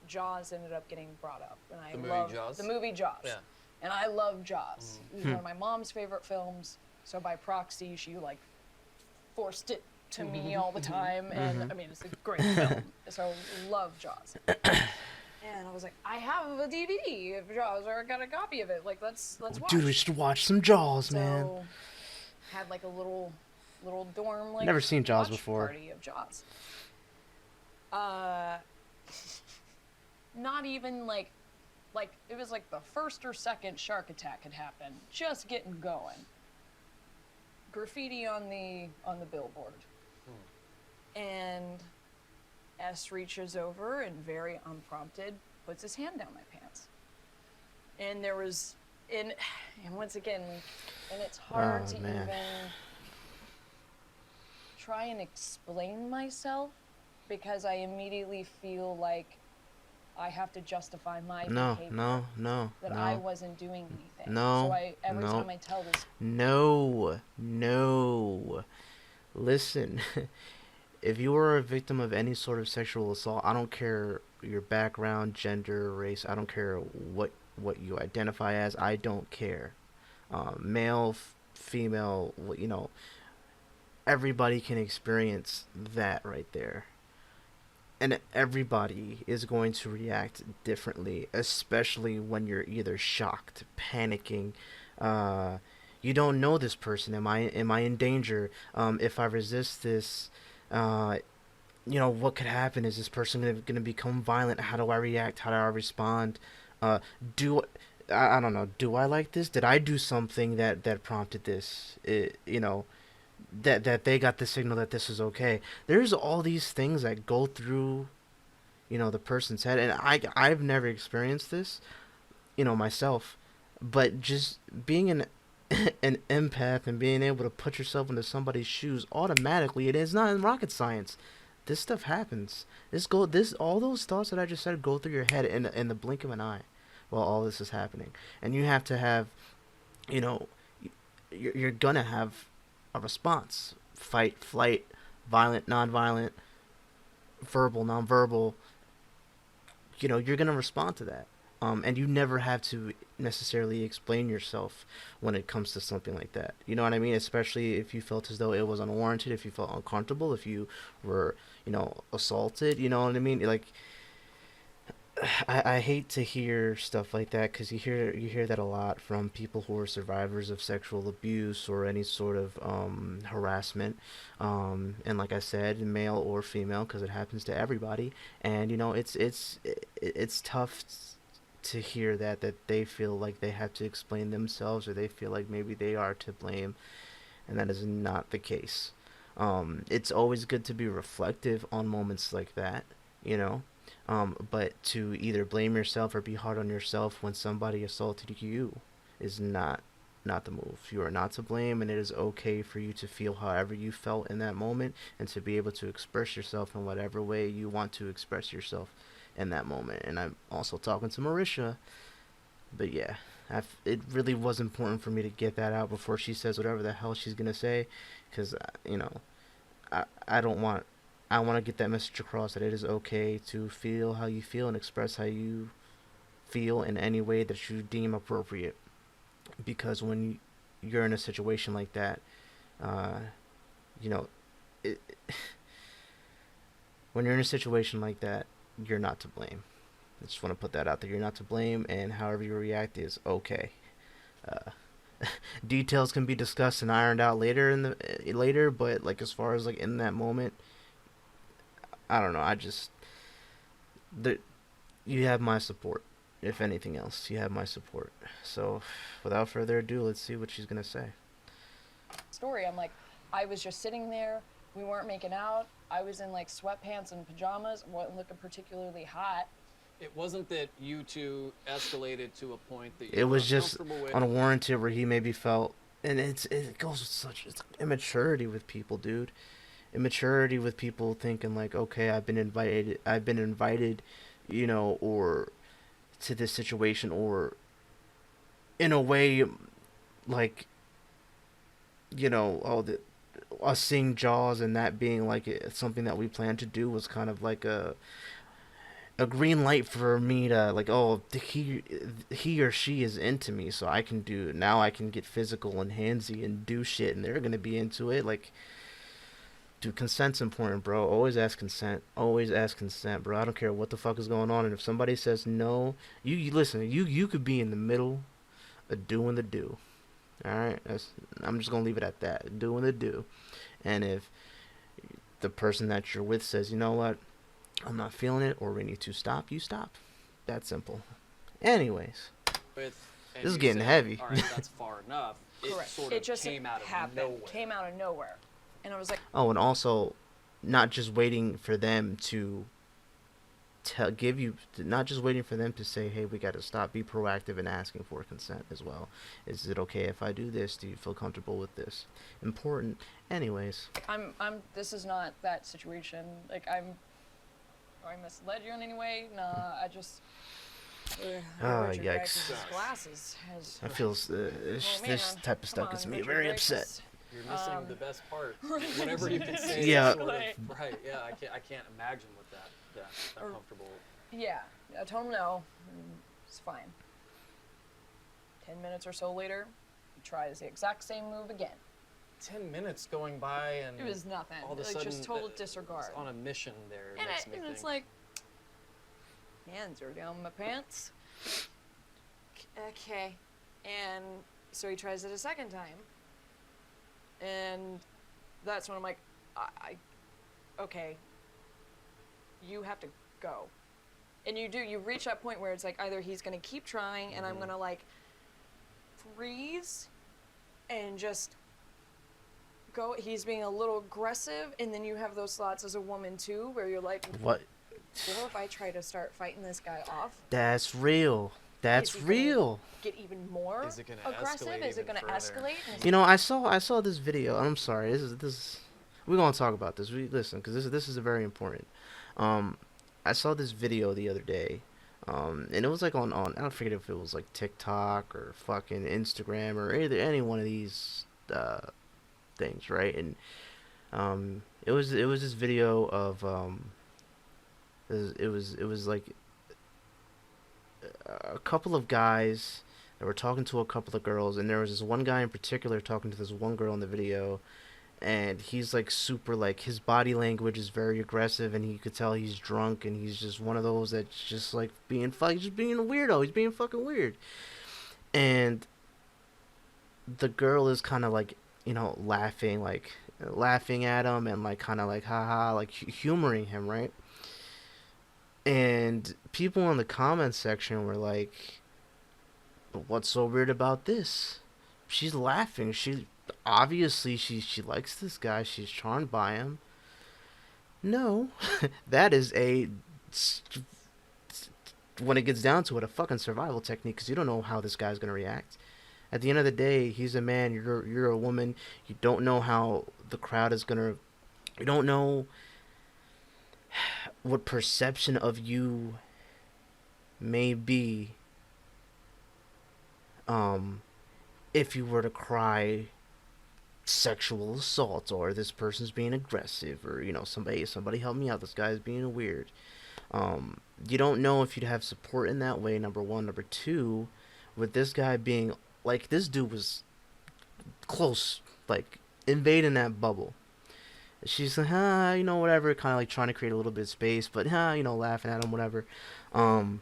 Jaws ended up getting brought up, and I The movie love Jaws? the movie Jaws. Yeah. And I love Jaws. It was one of my mom's favorite films, so by proxy, she like forced it to me all the time, and I mean, it's a great film, so love Jaws. And I was like, I have a DVD of Jaws, or I got a copy of it. Like, let's watch. Dude, we should watch some Jaws, man. So, had like a little dorm, like Never seen Jaws watch before. Party of Jaws. Not even like it was like the first or second shark attack had happened, just getting going. Graffiti on the billboard, and S reaches over and very unprompted puts his hand down my pants, and there was and once again, and it's hard Oh, to man. even try and explain myself because I immediately feel like I have to justify my behavior. That I wasn't doing anything. So every time I tell this. No. Listen, if you are a victim of any sort of sexual assault, I don't care your background, gender, race. I don't care what you identify as. I don't care. Male, female, everybody can experience that right there. And everybody is going to react differently, especially when you're either shocked, panicking, you don't know this person. Am I in danger? If I resist this, what could happen? Is this person gonna become violent? How do I react? How do I respond? Uh, do I don't know. Do I like this? Did I do something that prompted this? That they got the signal that this is okay. There's all these things that go through, the person's head, and I've never experienced this, myself, but just being an empath and being able to put yourself into somebody's shoes automatically, it is not in rocket science. This stuff happens. All those thoughts that I just said go through your head in the blink of an eye while all this is happening, and you have to have, you're gonna have a response: fight, flight, violent, non-violent, verbal, non-verbal. You're gonna respond to that, and you never have to necessarily explain yourself when it comes to something like that. You know what I mean? Especially if you felt as though it was unwarranted, if you felt uncomfortable, if you were, assaulted. You know what I mean? Like, I hate to hear stuff like that, because you hear that a lot from people who are survivors of sexual abuse or any sort of harassment, and like I said, male or female, because it happens to everybody. And it's tough to hear that they feel like they have to explain themselves, or they feel like maybe they are to blame, and that is not the case. It's always good to be reflective on moments like that, but to either blame yourself or be hard on yourself when somebody assaulted you is not the move. You are not to blame, and it is okay for you to feel however you felt in that moment, and to be able to express yourself in whatever way you want to express yourself in that moment. And I'm also talking to Marisha, but yeah, it really was important for me to get that out before she says whatever the hell she's gonna say, because I don't want. I want to get that message across, that it is okay to feel how you feel and express how you feel in any way that you deem appropriate. Because when you're in a situation like that, it, when you're in a situation like that, you're not to blame. I just want to put that out there. You're not to blame, and however you react is okay. Uh, Details can be discussed and ironed out later, but like as far as like in that moment, I don't know. You have my support. If anything else, you have my support. So, without further ado, let's see what she's gonna say. Story. I'm like, I was just sitting there. We weren't making out. I was in like sweatpants and pajamas. Wasn't looking particularly hot. It wasn't that you two escalated to a point that it was just unwarranted, where he maybe felt, and it goes with such immaturity with people, dude. Immaturity with people thinking like, okay, I've been invited, or to this situation, or in a way, like, us seeing Jaws and that being like something that we planned to do was kind of like a green light for me to like, oh, he or she is into me, so I can get physical and handsy and do shit, and they're gonna be into it. Like, dude, consent's important, bro. Always ask consent. Always ask consent, bro. I don't care what the fuck is going on. And if somebody says no, you listen. You could be in the middle of doing the do. All right, I'm just gonna leave it at that. Doing the do. And if the person that you're with says, you know what, I'm not feeling it, or we need to stop, you stop. That simple. Anyways, this is getting heavy. All right, that's far enough. It just came out of nowhere. And I was like... Oh, and also, not just waiting for them to give you, not just waiting for them to say, hey, we got to stop. Be proactive in asking for consent as well. Is it okay if I do this? Do you feel comfortable with this? Important. Anyways. This is not that situation. Like, I misled you in any way? Nah, I just. Yikes. Glasses I feel this type of stuff gets me very upset. You're missing the best part. Whatever you can say. Yeah. Right. Yeah. I can't imagine what that comfortable. Yeah. I told him no. It's fine. 10 minutes or so later, he tries the exact same move again. 10 minutes going by and it was nothing. All of a like sudden, just total disregard. On a mission there. And it's like, hands are down my pants. Okay. And so he tries it a second time. And that's when I'm like, okay, you have to go. And you reach that point where it's like either he's going to keep trying and I'm going to like freeze and just go. He's being a little aggressive, and then you have those thoughts as a woman too where you're like, what if I try to start fighting this guy off? That's real. That's real. Get even more Is it gonna aggressive? escalate Is it going to even escalate? You know, I saw this video. I'm sorry. This we're gonna talk about this. Listen, because this is very important. I saw this video the other day, and it was like on I don't forget if it was like TikTok or fucking Instagram or any one of these things, right? And it was this video of it was like a couple of guys that were talking to a couple of girls, and there was this one guy in particular talking to this one girl in the video, and he's like super, like his body language is very aggressive, and you could tell he's drunk, and he's just one of those that's just like being just being a weirdo. He's being fucking weird. And the girl is kind of like, you know, laughing at him and like kind of like haha, like humoring him, right? And people in the comments section were like, but what's so weird about this? She's laughing. She obviously she likes this guy. She's charmed by him. No, that is when it gets down to it, a fucking survival technique, because you don't know how this guy's gonna react. At the end of the day, he's a man. You're a woman. You don't know how the crowd is gonna. You don't know what perception of you may be if you were to cry sexual assault, or this person's being aggressive, or, you know, somebody help me out, this guy's being weird. You don't know if you'd have support in that way, number one. Number two, with this guy being like, this dude was close, like invading that bubble. She's like, you know, whatever, kind of like trying to create a little bit of space, but you know, laughing at him, whatever. And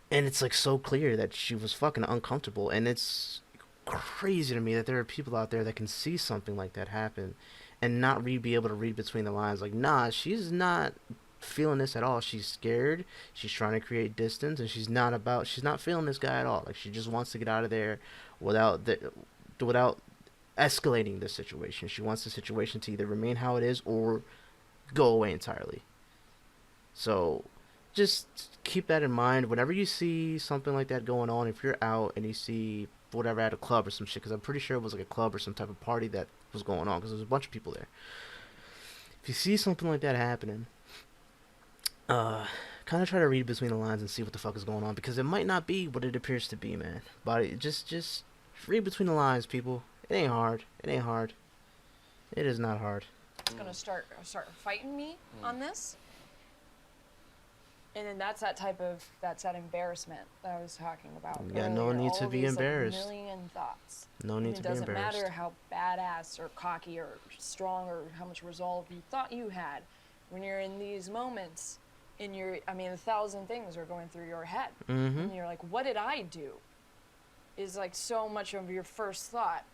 it's like so clear that she was fucking uncomfortable, and it's crazy to me that there are people out there that can see something like that happen and not be able to read between the lines. Like, nah, she's not feeling this at all. She's scared. She's trying to create distance, and she's not feeling this guy at all. Like, she just wants to get out of there without escalating the situation. She wants the situation to either remain how it is or go away entirely. So just keep that in mind whenever you see something like that going on. If you're out and you see whatever at a club or some shit, because I'm pretty sure it was like a club or some type of party that was going on, because there was a bunch of people there. If you see something like that happening, kind of try to read between the lines and see what the fuck is going on, because it might not be what it appears to be, man. But just read between the lines, people. It ain't hard. It ain't hard. It is not hard. It's gonna start fighting me on this, and then that's that embarrassment that I was talking about. Yeah, no need to be embarrassed. Like, million thoughts. No need to be embarrassed. It doesn't matter how badass or cocky or strong or how much resolve you thought you had. When you're in these moments, a 1,000 things are going through your head, and you're like, "What did I do?" Is like so much of your first thought.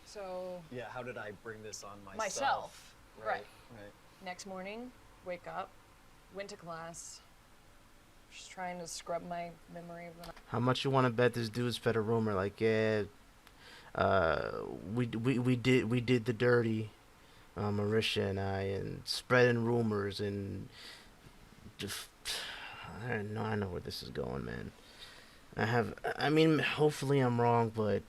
So yeah, how did I bring this on myself? Right. Right. Next morning, wake up, went to class, just trying to scrub my memory of the night. How much you want to bet this dude spread a rumor like, yeah, we did the dirty, Marisha and I, and spreading rumors and just, I know where this is going, man. I mean, hopefully I'm wrong, but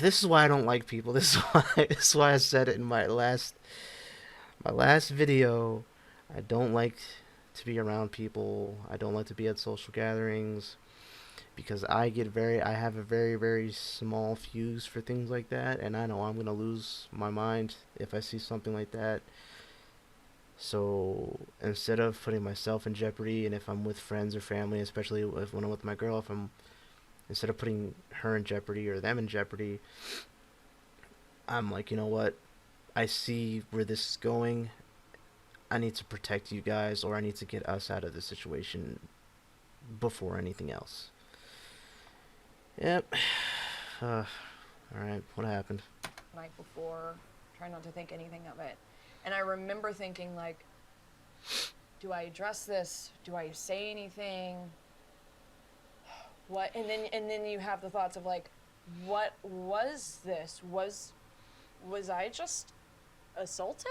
this is why I don't like people. This is why I said it in my last video. I don't like to be around people. I don't like to be at social gatherings because I have a very, very small fuse for things like that, and I know I'm gonna lose my mind if I see something like that. So instead of putting myself in jeopardy, and if I'm with friends or family, especially when I'm with my girl, instead of putting her in jeopardy or them in jeopardy, I'm like, you know what? I see where this is going. I need to protect you guys, or I need to get us out of this situation before anything else. Yep. Alright, what happened? The night before, try not to think anything of it. And I remember thinking, like, do I address this? Do I say anything? What? And then you have the thoughts of, like, what was this? Was I just assaulted?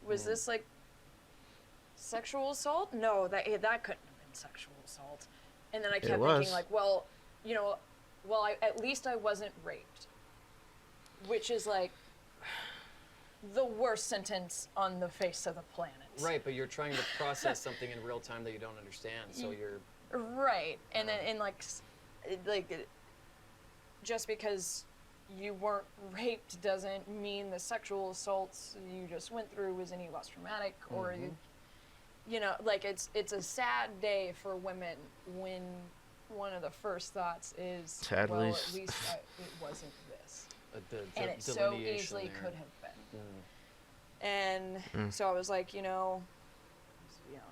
Was this, like, sexual assault? No, that couldn't have been sexual assault. And then I kept thinking, like, well, you know, at least I wasn't raped. Which is, like, the worst sentence on the face of the planet. Right, but you're trying to process something in real time that you don't understand, so you're... Right, and then, and like, just because you weren't raped doesn't mean the sexual assaults you just went through was any less traumatic, or, you know, like, it's a sad day for women when one of the first thoughts is, at least it wasn't this. And it so easily could have been. And so I was like, you know,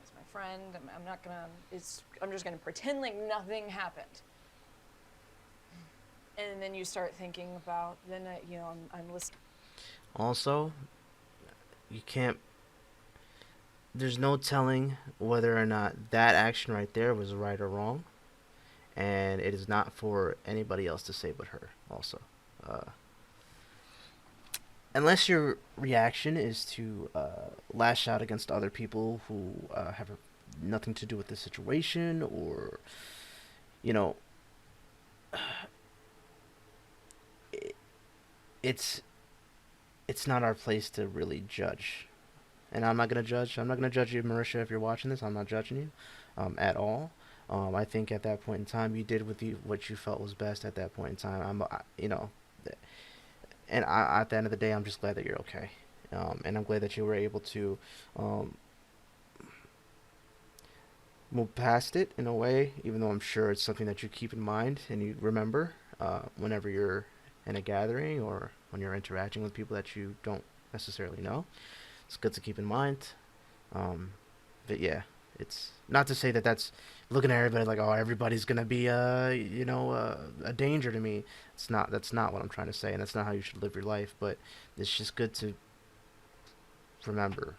it's my friend. I'm not gonna. I'm just gonna pretend like nothing happened. And then you start thinking about. Then I'm listening. Also, you can't. There's no telling whether or not that action right there was right or wrong, and it is not for anybody else to say but her. Also. Unless your reaction is to lash out against other people who have nothing to do with the situation, or, you know, it's not our place to really judge. And I'm not gonna judge. I'm not gonna judge you, Marisha, if you're watching this. I'm not judging you at all. I think at that point in time, you did what you felt was best at that point in time. And at the end of the day, I'm just glad that you're okay. And I'm glad that you were able to move past it in a way, even though I'm sure it's something that you keep in mind and you remember whenever you're in a gathering or when you're interacting with people that you don't necessarily know. It's good to keep in mind. But yeah, it's not to say that that's looking at everybody like, oh, everybody's gonna be a danger to me. That's not what I'm trying to say, and that's not how you should live your life. But it's just good to remember,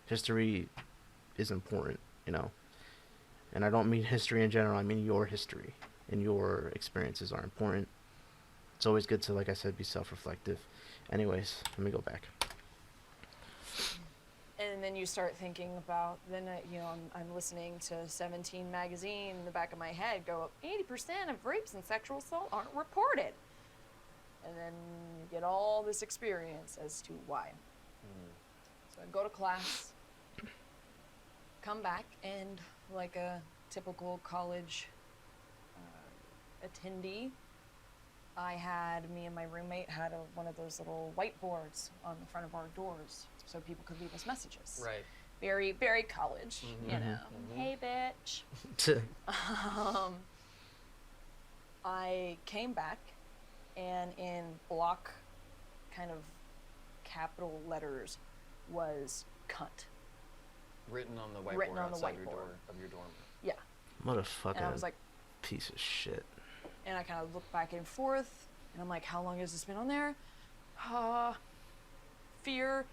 history is important, and I don't mean history in general. I mean your history and your experiences are important. It's always good to, like I said, be self-reflective. Anyways, let me go back. And then you start thinking about, I'm listening to 17 magazine in the back of my head go, 80% of rapes and sexual assault aren't reported. And then you get all this experience as to why. So I go to class, come back, and like a typical college attendee, me and my roommate had one of those little whiteboards on the front of our doors so people could leave us messages. Right. Very, very college, Hey, bitch. I came back, and in block kind of capital letters was cunt. Written on the whiteboard outside your door of your dorm. Yeah. Motherfucker. And I was like, piece of shit. And I kind of looked back and forth, and I'm like, how long has this been on there? Fear,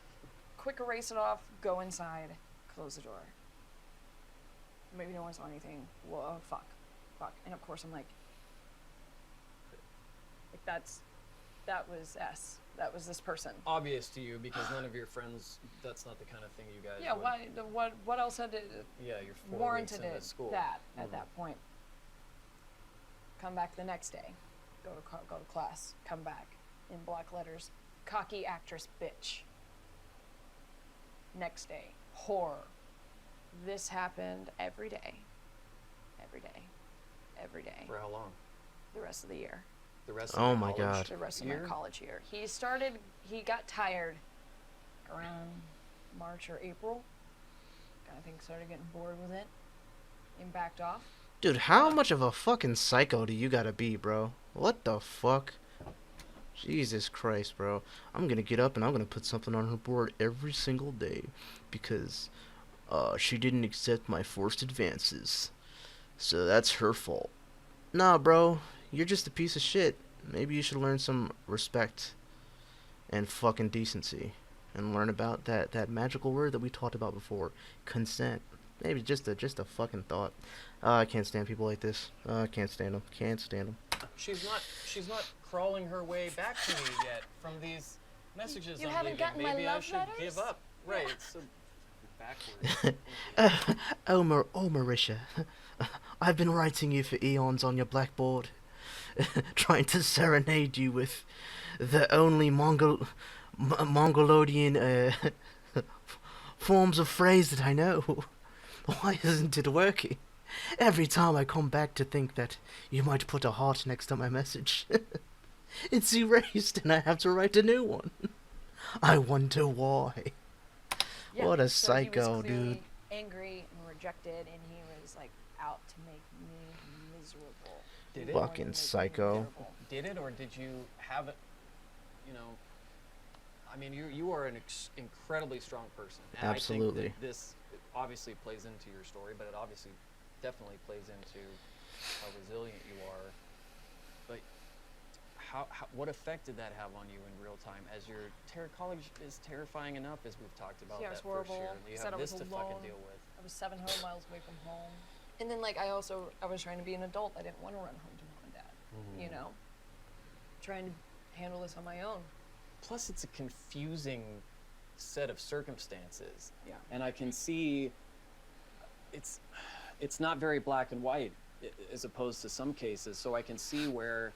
quick erase it off, go inside, close the door. Maybe no one saw anything. Well, fuck. And of course I'm like that's that was S. That was this person. Obvious to you because none of your friends. That's not the kind of thing you guys. Yeah. would, What else had to Yeah, you're 4 warranted weeks into it school. that at that point? Come back the next day. Go to class. Come back in black letters. Cocky actress bitch. Next day. Horror. This happened every day. Every day. Every day. For how long? The rest of the year. The rest. Oh of my college God. The rest of year? my college year. He got tired around March or April. I think started getting bored with it and backed off. Dude, how much of a fucking psycho do you gotta be, bro? What the fuck? Jesus Christ, bro. I'm gonna get up and I'm gonna put something on her board every single day because she didn't accept my forced advances. So that's her fault. Nah, bro. You're just a piece of shit. Maybe you should learn some respect and fucking decency and learn about that magical word that we talked about before, consent. Maybe just a fucking thought. I can't stand people like this. I can't stand them. Can't stand them. She's not crawling her way back to me yet from these messages. You I'm haven't leaving. gotten my Maybe I love should letters? give up. Right. It's so backwards. Marisha, I've been writing you for eons on your blackboard, trying to serenade you with the only Mongolian forms of phrase that I know. Why isn't it working? Every time I come back to think that you might put a heart next to my message, it's erased and I have to write a new one. I wonder why. Yeah, What a so he was psycho, clearly dude. angry and rejected, and he was like out to make me miserable. Did He it? wanted to Fucking make me psycho. miserable. Did it, or did you have it? You know, I mean, you are an incredibly strong person. And Absolutely. I think that this obviously plays into your story, but it obviously definitely plays into how resilient you are. But how what effect did that have on you in real time? As your college is terrifying enough, as we've talked about Yeah, it that was horrible. first year, and you Said have I was this to alone. fucking deal with. I was 700 miles away from home. And then, like, I was trying to be an adult. I didn't want to run home to mom and dad, you know? Trying to handle this on my own. Plus, it's a confusing set of circumstances. Yeah. And I can see it's not very black and white as opposed to some cases. So I can see where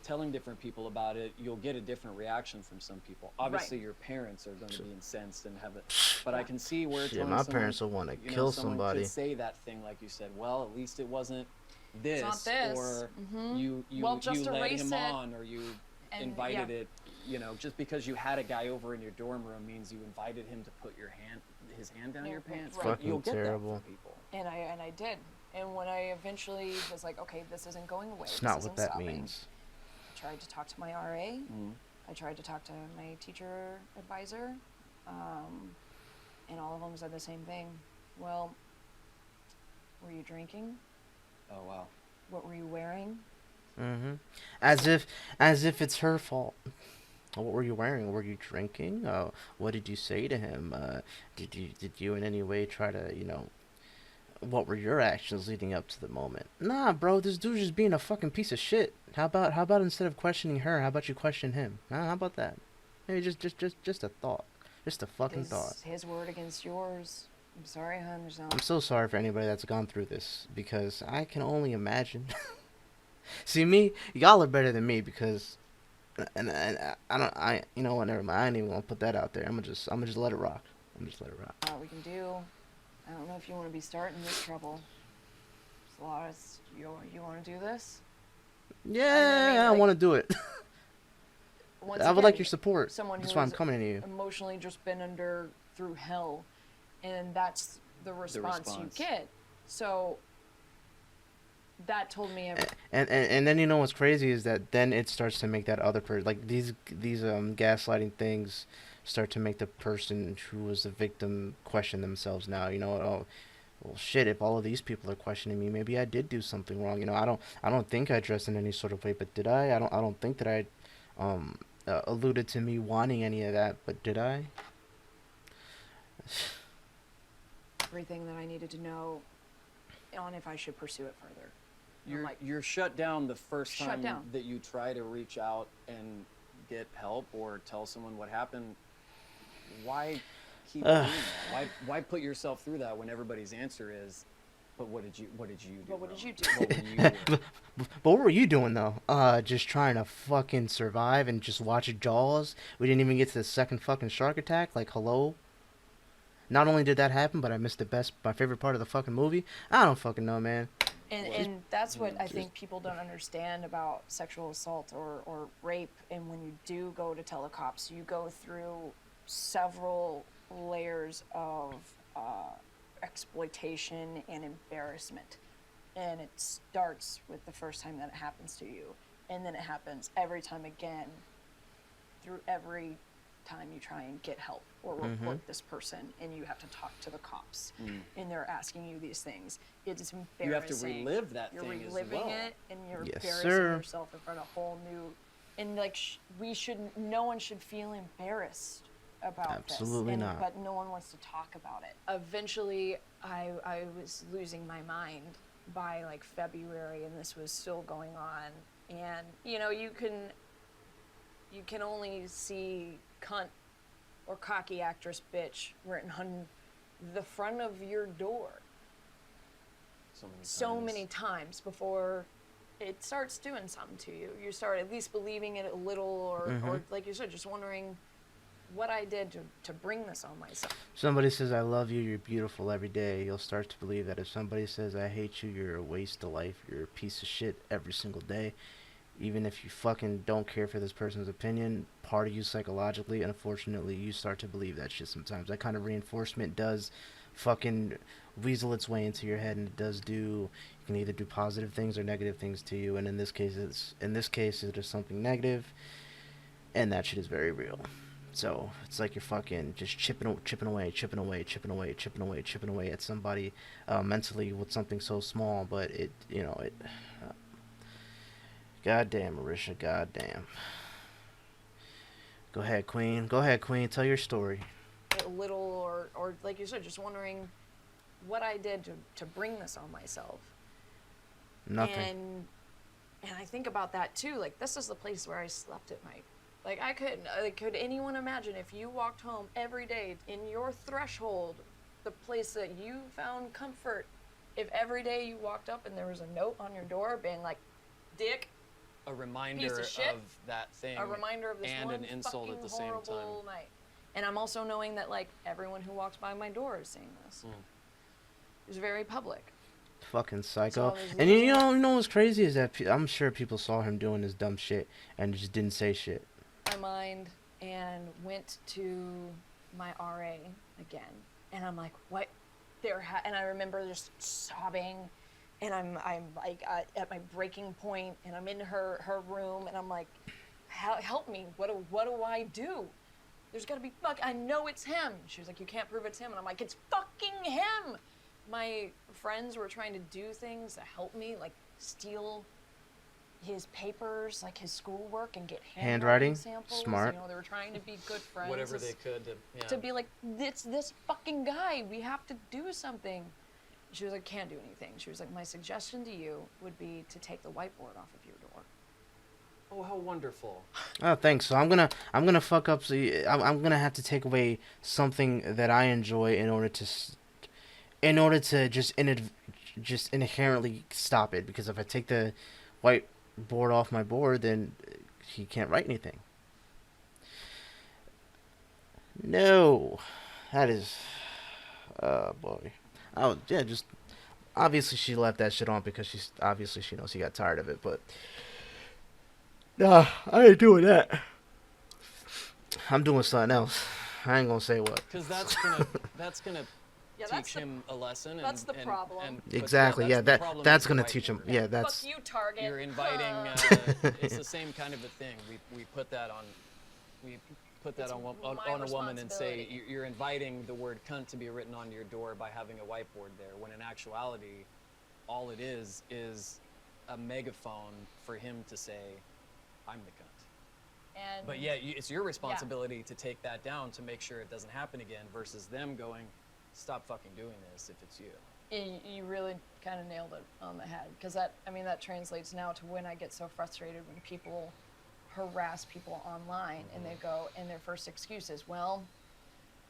telling different people about it, you'll get a different reaction from some people. Obviously, your parents are going to be incensed and have it. But I can see where Shit, telling my someone, parents will want to you know, kill someone somebody. could say that thing like you said. Well, at least it wasn't this, not this. or Mhm. you Well, just led erase him it. on, or you And, invited yeah. it. You know, just because you had a guy over in your dorm room means you invited him to put his hand down Yeah, your pants. right. Fucking You'll get terrible. that from people. And I did. And when I eventually was like, okay, this isn't going away. It's this not isn't what that stopping. means. I tried to talk to my RA. I tried to talk to my teacher advisor. And all of them said the same thing. Well, were you drinking? Oh wow. What were you wearing? Mm-hmm. As if it's her fault. What were you wearing? Were you drinking? What did you say to him? Did you in any way try to, what were your actions leading up to the moment? Nah, bro, this dude's just being a fucking piece of shit. How about instead of questioning her, how about you question him? Huh? How about that? Maybe just a thought. Just a fucking thought. His word against yours. I'm sorry, hon. I'm so sorry for anybody that's gone through this because I can only imagine. See me, y'all are better than me because, and you know what? Never mind. I ain't even gonna put that out there. I'm gonna just let it rock. We can do. I don't know if you want to be starting this trouble. You want to do this? Yeah, I want to do it. Once I would again, like your support. someone That's who why I'm has coming to you. emotionally just been through hell, and that's the response you get. So that told me everything. And then you know what's crazy is that then it starts to make that other person, like these gaslighting things start to make the person who was the victim question themselves now. Oh, well, shit, if all of these people are questioning me, maybe I did do something wrong. I don't think I dressed in any sort of way, but did I? I don't think that I alluded to me wanting any of that, but did I? Everything that I needed to know on if I should pursue it further. You're shut down the first Shut time down. that you try to reach out and get help or tell someone what happened, why keep doing that? Why put yourself through that when everybody's answer is, but what did you do? But what did you do? What were you doing? But what were you doing though? Just trying to fucking survive and just watch Jaws. We didn't even get to the second fucking shark attack. Like, hello. Not only did that happen, but I missed my favorite part of the fucking movie. I don't fucking know, man. And that's what I think people don't understand about sexual assault or rape. And when you do go to tell the cops, you go through several layers of exploitation and embarrassment. And it starts with the first time that it happens to you. And then it happens every time again through every time you try and get help or report this person, and you have to talk to the cops, and they're asking you these things. It is embarrassing. You have to relive that you're thing as reliving well. it, and you're Yes, embarrassing sir. yourself in front of a whole new. And like no one should feel embarrassed about Absolutely this. not. But no one wants to talk about it. Eventually, I was losing my mind by like February, and this was still going on. And you know, you can only see cunt or cocky actress bitch written on the front of your door so many times before it starts doing something to you. You start at least believing it a little, or like you said, just wondering what I did to bring this on myself. Somebody says I love you, you're beautiful every day. You'll start to believe that. If somebody says I hate you, you're a waste of life, you're a piece of shit every single day. Even if you fucking don't care for this person's opinion, part of you psychologically, unfortunately, you start to believe that shit sometimes. That kind of reinforcement does fucking weasel its way into your head, and it does do, you can either do positive things or negative things to you, and in this case it is something negative, and that shit is very real. So it's like you're fucking just chipping away at somebody mentally with something so small, but it. Goddamn, Marisha, goddamn. Go ahead, Queen. Tell your story. A little, or like you said, just wondering what I did to bring this on myself. Nothing. And I think about that too. Like, this is the place where I slept at night. Like, could anyone imagine if you walked home every day in your threshold, the place that you found comfort, if every day you walked up and there was a note on your door being like, dick, A reminder piece of shit, of that thing. a reminder of this and one an insult fucking at the same horrible time. night. And I'm also knowing that, like, everyone who walks by my door is seeing this. It's very public. Fucking psycho. So there's And losing you know what's crazy is that I'm sure people saw him doing this dumb shit and just didn't say shit. my mind and went to my RA again, and I'm like, what? And I remember just sobbing, and I'm like at my breaking point, and I'm in her room, and I'm like, help me, what do I do? There's gotta be I know it's him. She was like, you can't prove it's him, and I'm like, it's fucking him. My friends were trying to do things to help me, like steal his papers, like his schoolwork, and get handwriting samples. Smart. You know, they were trying to be good friends. Whatever they could To be like, it's this fucking guy. We have to do something. She was like, can't do anything. She was like, my suggestion to you would be to take the whiteboard off of your door. Oh, how wonderful. Oh, thanks. So I'm gonna fuck up. So I'm gonna have to take away something that I enjoy in order to just inherently stop it. Because if I take the whiteboard off my board, then he can't write anything. No, that is, oh boy. Oh yeah, just obviously she left that shit on because she knows he got tired of it, but. Nah, I ain't doing that. I'm doing something else. I ain't gonna say what. Because that's gonna teach him a lesson. That's the problem. Exactly. Yeah, that's gonna teach him. Yeah, that's. Fuck you, Target. You're inviting. It's the same kind of a thing. We put that on. We put that on a woman and say you're inviting the word cunt to be written on your door by having a whiteboard there. When in actuality, all it is a megaphone for him to say, I'm the cunt. But yeah, it's your responsibility to take that down to make sure it doesn't happen again versus them going, stop fucking doing this if it's you. You really kind of nailed it on the head, because that translates now to when I get so frustrated when people harass people online, and they go, and their first excuse is, well,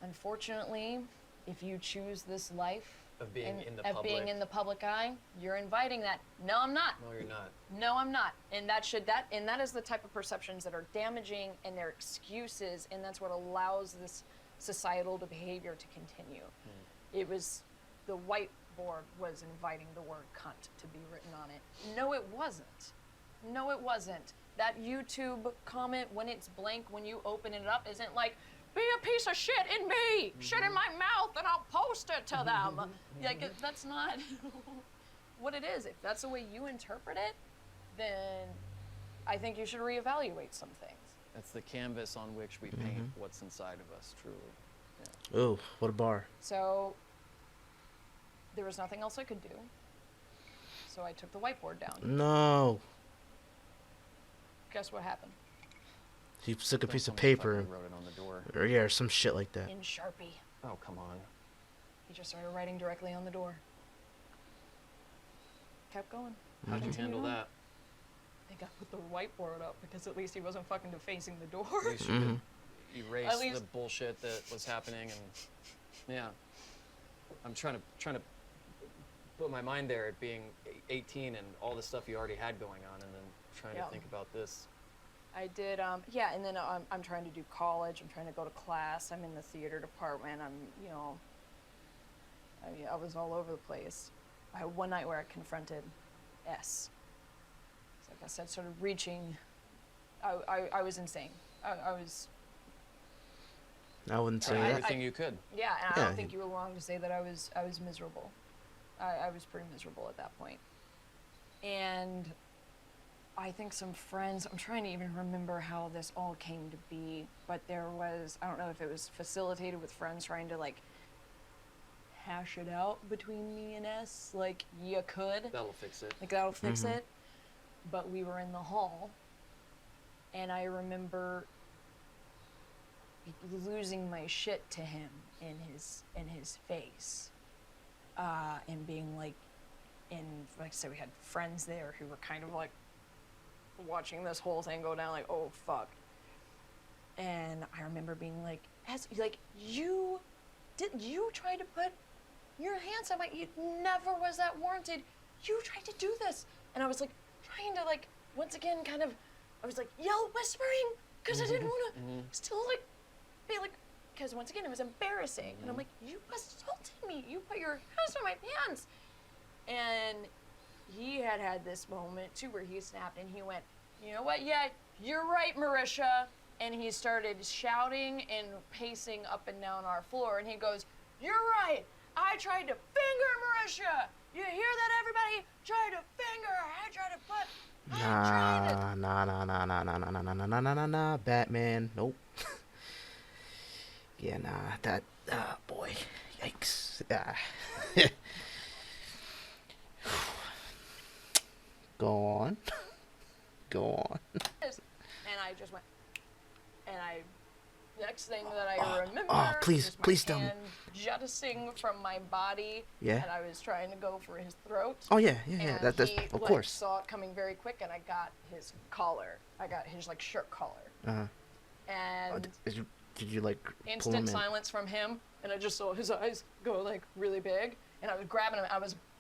unfortunately, if you choose this life Of being in the of public. being in the public eye, you're inviting that. No, I'm not. No, you're not. No, I'm not. And that is the type of perceptions that are damaging, and they're excuses, and that's what allows this societal behavior to continue. It was, the whiteboard was inviting the word cunt to be written on it. No, it wasn't. No, it wasn't. That YouTube comment, when it's blank, when you open it up, isn't like, be a piece of shit in me, shit in my mouth, and I'll post it to them. Like, that's not what it is. If that's the way you interpret it, then I think you should reevaluate some things. That's the canvas on which we paint what's inside of us, truly. Yeah. Ooh, what a bar. So there was nothing else I could do. So I took the whiteboard down. No. Guess what happened? He took a piece of Someone paper, fucking wrote it on the door. or yeah, or some shit like that. In Sharpie. Oh, come on. He just started writing directly on the door. Kept going. How'd you Continued handle on. that? I think I put the whiteboard up because at least he wasn't fucking facing the door. At least you could erase At least- the bullshit that was happening, and yeah. I'm trying to put my mind there at being 18 and all the stuff you already had going on, and then trying Yeah. to think about this. I did, yeah, and then I'm trying to do college. I'm trying to go to class. I'm in the theater department. I was all over the place. I had one night where I confronted S. So like I said, started reaching. I was insane. I was, I wouldn't say Try that. everything you could. yeah, and I Yeah. don't think you were wrong to say that I was miserable. I was pretty miserable at that point. And I think some friends, I'm trying to even remember how this all came to be, but there was, I don't know if it was facilitated with friends trying to like hash it out between me and S, like you could, That'll fix it. like that'll fix it. But we were in the hall, and I remember losing my shit to him in his face, and being like, and like I said, we had friends there who were kind of like watching this whole thing go down, like, oh fuck. And I remember being like, you tried to put your hands on my, it never was that warranted. You tried to do this. And I was like, trying to like, once again, kind of, I was like, yell, whispering, because I didn't want to still like, be like, because once again, it was embarrassing. And I'm like, you assaulted me. You put your hands on my pants. And he had this moment too where he snapped and he went, you know what? Yeah, you're right, Marisha. And he started shouting and pacing up and down our floor. And he goes, you're right. I tried to finger Marisha. You hear that, everybody? Tried to finger her. I tried to put. Nah, Batman, nope. Yeah, nah, that, boy, yikes. Go on. And I just went, and next thing that I remember, please, was my please don't. hand jettisoning from my body, Yeah. and I was trying to go for his throat. Oh yeah. And That's he, of like, course. saw it coming very quick, and I got his collar. I got his like shirt collar, Uh-huh. and Did you like pull him instant in? silence from him, and I just saw his eyes go like really big, and I was grabbing him.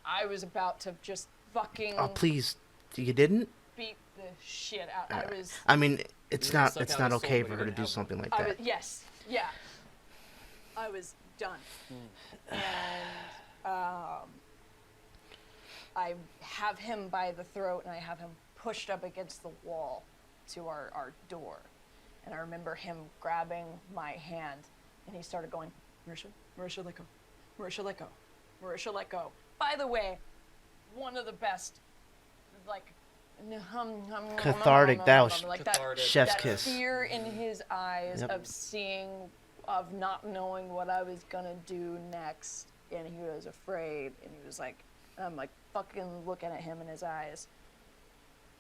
I was about to just fucking Oh please, you didn't? beat the shit out. I mean, it's You were not suck it's out not his soul, okay but for you her to didn't do have something like I that. was, yes, yeah. I was done. And I have him by the throat, and I have him pushed up against the wall to our door. And I remember him grabbing my hand, and he started going, Marisha, let go. Marisha, let go. Marisha, let go. By the way, one of the best, like, Cathartic, that was like cathartic. chef's that kiss. fear in his eyes Yep. of not knowing what I was gonna do next, and he was afraid, and he was like, I'm like fucking looking at him in his eyes.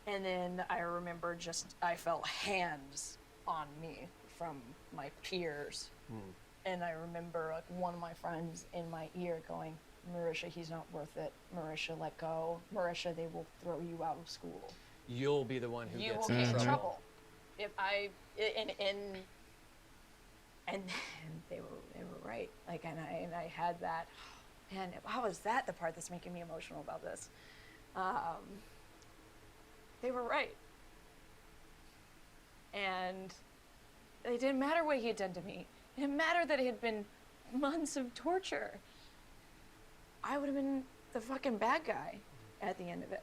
And then I remember I felt hands on me from my peers. And I remember like one of my friends in my ear going, Marisha, he's not worth it. Marisha, let go. Marisha, they will throw you out of school. You'll be the one who You gets will in get in trouble. trouble. if I and they were right. Like, and I had that. Man, how is that the part that's making me emotional about this? They were right. And it didn't matter what he had done to me. It didn't matter that it had been months of torture. I would have been the fucking bad guy at the end of it.